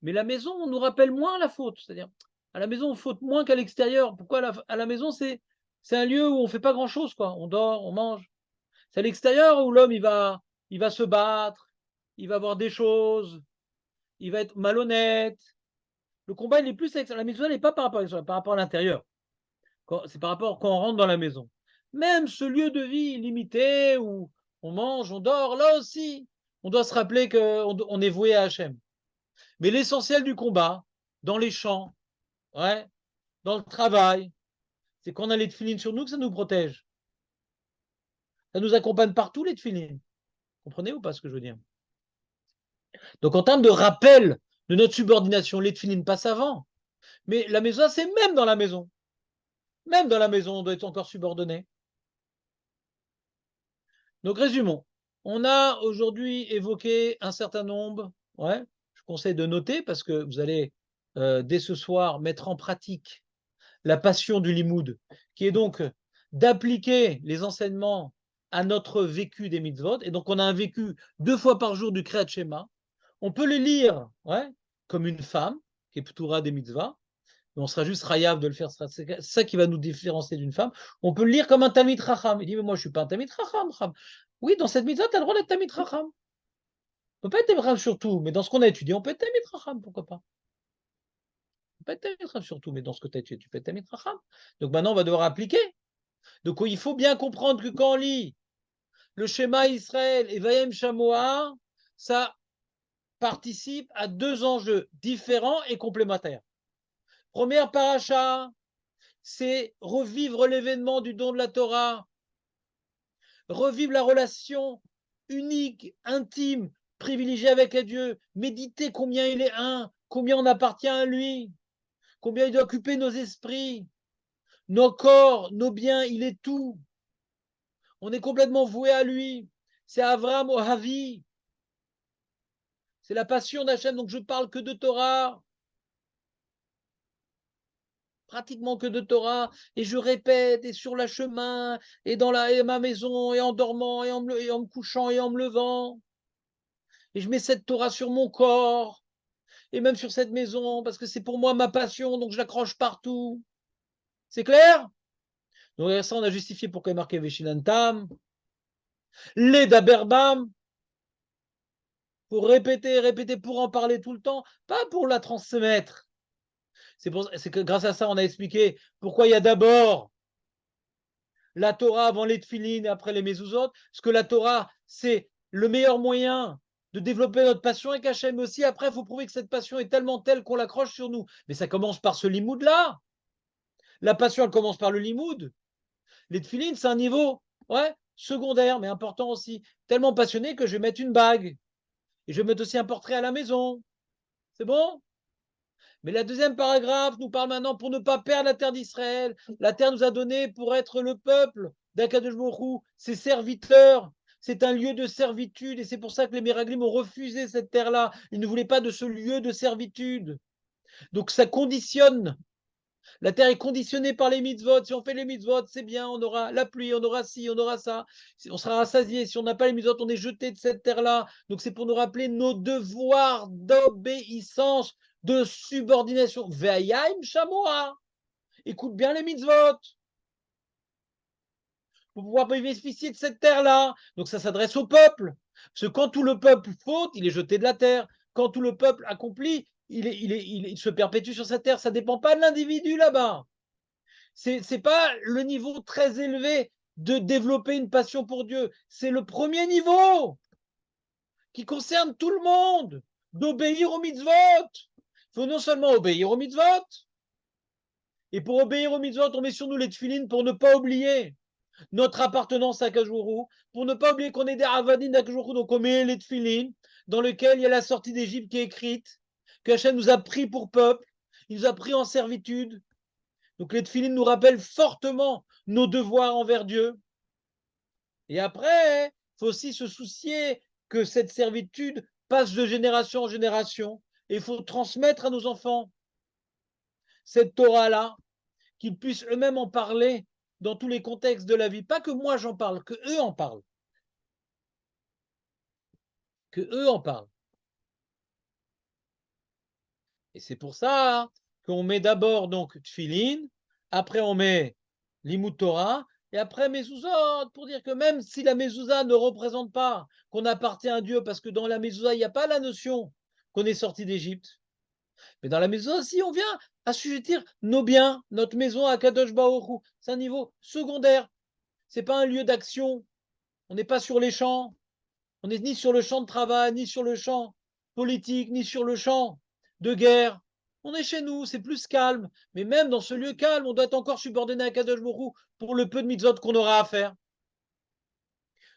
Speaker 1: Mais la maison, on nous rappelle moins la faute. C'est-à-dire, à la maison, on faute moins qu'à l'extérieur. Pourquoi à la maison, c'est un lieu où on ne fait pas grand-chose, quoi. On dort, on mange. C'est à l'extérieur où l'homme, il va se battre, il va voir des choses, il va être malhonnête. Le combat, il est plus avec la maison, n'est pas par rapport à l'intérieur. C'est par rapport quand on rentre dans la maison. Même ce lieu de vie limité où on mange, on dort, là aussi, on doit se rappeler qu'on est voué à Hachem. Mais l'essentiel du combat, dans les champs, ouais, dans le travail, c'est qu'on a les tefilines sur nous que ça nous protège. Ça nous accompagne partout, les tefilines. Comprenez ou pas ce que je veux dire? Donc, en termes de rappel de notre subordination, les tefilines passent avant. Mais la maison, c'est même dans la maison. Même dans la maison, on doit être encore subordonné. Donc, résumons. On a aujourd'hui évoqué un certain nombre. Ouais, je conseille de noter parce que vous allez, dès ce soir, mettre en pratique la passion du limoud, qui est donc d'appliquer les enseignements à notre vécu des mitzvot. Et donc, on a un vécu 2 fois par jour du Kriyat Shema. On peut les lire, ouais, comme une femme, qui est ptoura des mitzvahs. On sera juste rayav de le faire. C'est ça qui va nous différencier d'une femme. On peut le lire comme un Talmid Chacham. Il dit, mais moi, je ne suis pas un Talmid Chacham. Oui, dans cette mitzvah, tu as le droit d'être Talmid Chacham. On ne peut pas être Talmid sur tout, mais dans ce qu'on a étudié, on peut être Talmid Chacham, pourquoi pas? On peut être Talmid Chacham sur tout, mais dans ce que tu as étudié, tu peux être Talmid Chacham. Donc maintenant, on va devoir appliquer. Donc il faut bien comprendre que quand on lit le schéma Israël et Vayem Shamoa, ça participe à 2 enjeux différents et complémentaires. Première paracha, c'est revivre l'événement du don de la Torah, revivre la relation unique, intime, privilégiée avec Dieu, méditer combien il est un, combien on appartient à lui, combien il doit occuper nos esprits, nos corps, nos biens, il est tout. On est complètement voué à lui. C'est Avram Ohavi. C'est la passion d'Hachem, donc je parle que de Torah. Pratiquement que de Torah, et je répète, et sur le chemin, et dans ma maison, et en dormant, et en me couchant, et en me levant. Et je mets cette Torah sur mon corps, et même sur cette maison, parce que c'est pour moi ma passion, donc je l'accroche partout. C'est clair? Donc ça, on a justifié pourquoi il est marqué Veshinantam. Les Daberbam, pour répéter, répéter, pour en parler tout le temps, pas pour la transmettre. C'est que grâce à ça, on a expliqué pourquoi il y a d'abord la Torah avant les tefilines et après les mezuzot, parce que la Torah, c'est le meilleur moyen de développer notre passion avec Hachem. Mais aussi, après, il faut prouver que cette passion est tellement telle qu'on l'accroche sur nous. Mais ça commence par ce limoud-là. La passion, elle commence par le limoud. Les tefilines, c'est un niveau, ouais, secondaire, mais important aussi. Tellement passionné que je vais mettre une bague. Et je vais mettre aussi un portrait à la maison. C'est bon? Mais la deuxième paragraphe nous parle maintenant pour ne pas perdre la terre d'Israël. La terre nous a donné pour être le peuple d'Akadosh Baruch Hu, ses serviteurs. C'est un lieu de servitude et c'est pour ça que les Miraglim ont refusé cette terre-là. Ils ne voulaient pas de ce lieu de servitude. Donc ça conditionne. La terre est conditionnée par les mitzvot. Si on fait les mitzvot, c'est bien, on aura la pluie, on aura ci, on aura ça. On sera rassasié. Si on n'a pas les mitzvot, on est jeté de cette terre-là. Donc c'est pour nous rappeler nos devoirs d'obéissance, de subordination. Ve'ayim shamoa. Écoute bien les mitzvot. Pour pouvoir bénéficier de cette terre-là. Donc ça s'adresse au peuple. Parce que quand tout le peuple faute, il est jeté de la terre. Quand tout le peuple accomplit, il se perpétue sur cette terre. Ça ne dépend pas de l'individu là-bas. C'est pas le niveau très élevé de développer une passion pour Dieu. C'est le premier niveau qui concerne tout le monde, d'obéir aux mitzvot. Il faut non seulement obéir aux mitzvot, et pour obéir aux mitzvot, on met sur nous les tefilines pour ne pas oublier notre appartenance à Kajourou, pour ne pas oublier qu'on est des Avadim d'Akajourou, donc on met les tefilines dans lequel il y a la sortie d'Égypte qui est écrite, que Hachem nous a pris pour peuple, il nous a pris en servitude. Donc les tefilines nous rappellent fortement nos devoirs envers Dieu. Et après, il faut aussi se soucier que cette servitude passe de génération en génération. Et il faut transmettre à nos enfants cette Torah-là, qu'ils puissent eux-mêmes en parler dans tous les contextes de la vie. Pas que moi j'en parle, que eux en parlent. Que eux en parlent. Et c'est pour ça qu'on met d'abord donc Tfilin, après on met Limut Torah, et après Mezuzot, pour dire que même si la Mezouza ne représente pas qu'on appartient à Dieu, parce que dans la Mezouza, il n'y a pas la notion qu'on est sorti d'Égypte, mais dans la Mezouza aussi, on vient assujettir nos biens, notre maison à Kadosh Baruch Hu. C'est un niveau secondaire. Ce n'est pas un lieu d'action. On n'est pas sur les champs. On n'est ni sur le champ de travail, ni sur le champ politique, ni sur le champ de guerre. On est chez nous, c'est plus calme. Mais même dans ce lieu calme, on doit être encore subordonné à Kadosh Baruch Hu pour le peu de mitzvot qu'on aura à faire.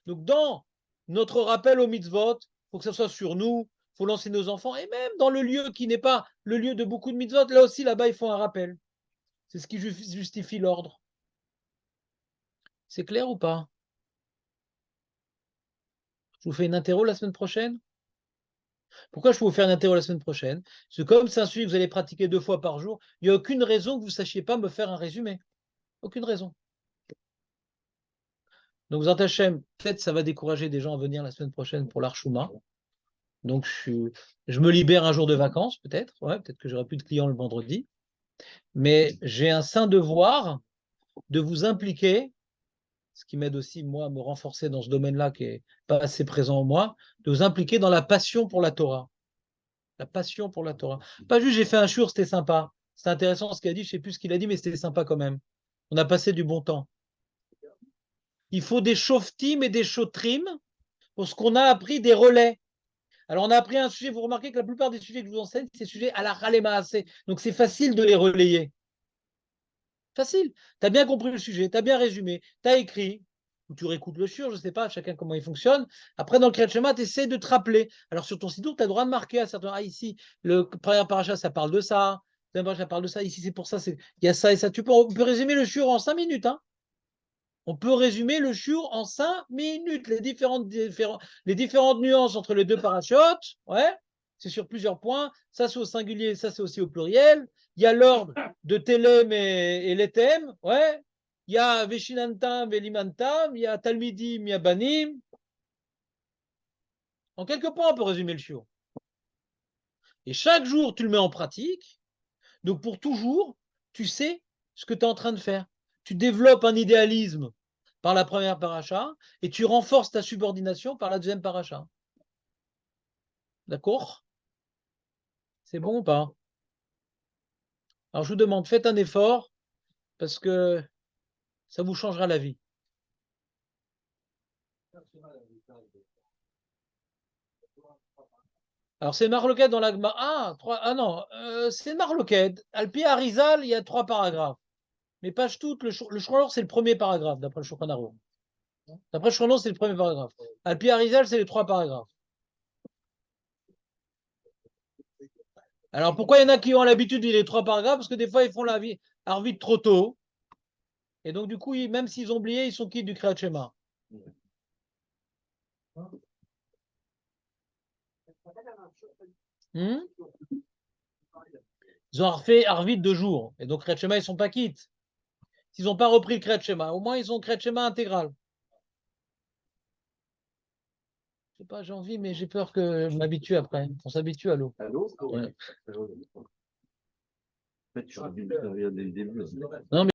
Speaker 1: Donc dans notre rappel aux mitzvot, il faut que ça soit sur nous, il faut lancer nos enfants, et même dans le lieu qui n'est pas le lieu de beaucoup de mitzvot, là aussi, là-bas, il faut un rappel. C'est ce qui justifie l'ordre. C'est clair ou pas? Je vous fais une interro la semaine prochaine. Pourquoi je peux vous faire une interro la semaine prochaine? Parce que comme c'est un sujet que vous allez pratiquer 2 fois par jour, il n'y a aucune raison que vous ne sachiez pas me faire un résumé. Aucune raison. Donc, Zant Hashem, peut-être ça va décourager des gens à venir la semaine prochaine pour l'Archouma. Donc, je me libère un jour de vacances, peut-être. Ouais, peut-être que j'aurai plus de clients le vendredi. Mais j'ai un saint devoir de vous impliquer, ce qui m'aide aussi, moi, à me renforcer dans ce domaine-là qui n'est pas assez présent en moi, de vous impliquer dans la passion pour la Torah. La passion pour la Torah. Pas juste j'ai fait un shiur, c'était sympa. C'était intéressant ce qu'il a dit, je ne sais plus ce qu'il a dit, mais c'était sympa quand même. On a passé du bon temps. Il faut des shoftim et des shotrim pour ce qu'on a appris des relais. Alors on a appris un sujet, vous remarquez que la plupart des sujets que je vous enseigne, c'est des sujets à la Halema assez. Donc c'est facile de les relayer. Facile. Tu as bien compris le sujet, tu as bien résumé, tu as écrit, ou tu réécoutes le shiur, je ne sais pas, chacun comment il fonctionne. Après, dans le Kriyat Shema, tu essaies de te rappeler. Alors sur ton site, tu as le droit de marquer à certains. Ah, ici, le premier paracha, ça parle de ça. Le deuxième paracha, ça parle de ça. Ici, c'est pour ça, il y a ça et ça. On peut résumer le shiur en 5 minutes. Hein. On peut résumer le shiur en 5 minutes. Les différentes nuances entre les deux parachutes. Ouais. C'est sur plusieurs points. Ça, c'est au singulier, ça, c'est aussi au pluriel. Il y a l'ordre de Telem et Letem. Ouais. Il y a Veshinantam, Velimantam. Il y a Talmidim, il y a Banim. En quelques points, on peut résumer le shiur. Et chaque jour, tu le mets en pratique. Donc, pour toujours, tu sais ce que tu es en train de faire. Tu développes un idéalisme par la première paracha et tu renforces ta subordination par la deuxième paracha. D'accord? C'est bon ou pas? Alors, je vous demande, faites un effort parce que ça vous changera la vie. Alors, c'est Marloquet dans l'Agma. Ah non, c'est Marloquet. Alpi Arizal, il y a 3 paragraphes. Mais page toute, le Shulchan c'est le premier paragraphe, d'après le Shulchan Aruch. D'après le Shulchan c'est le premier paragraphe. Alpi Arizal, c'est les 3 paragraphes. Alors, pourquoi il y en a qui ont l'habitude de lire les 3 paragraphes? Parce que des fois, ils font la vie vite trop tôt. Et donc, du coup, même s'ils ont oublié, ils sont quittes du Kriyat Shema. Ils ont refait Arvit 2 jours. Et donc, Kriyat Shema, ils ne sont pas quittes. S'ils n'ont pas repris le Kriyat Shema, au moins, ils ont Kriyat Shema intégral. Je sais pas, j'ai envie, mais j'ai peur que je m'habitue après. On s'habitue à l'eau. Ouais. En fait, tu aurais dû le faire dès le début. Non, mais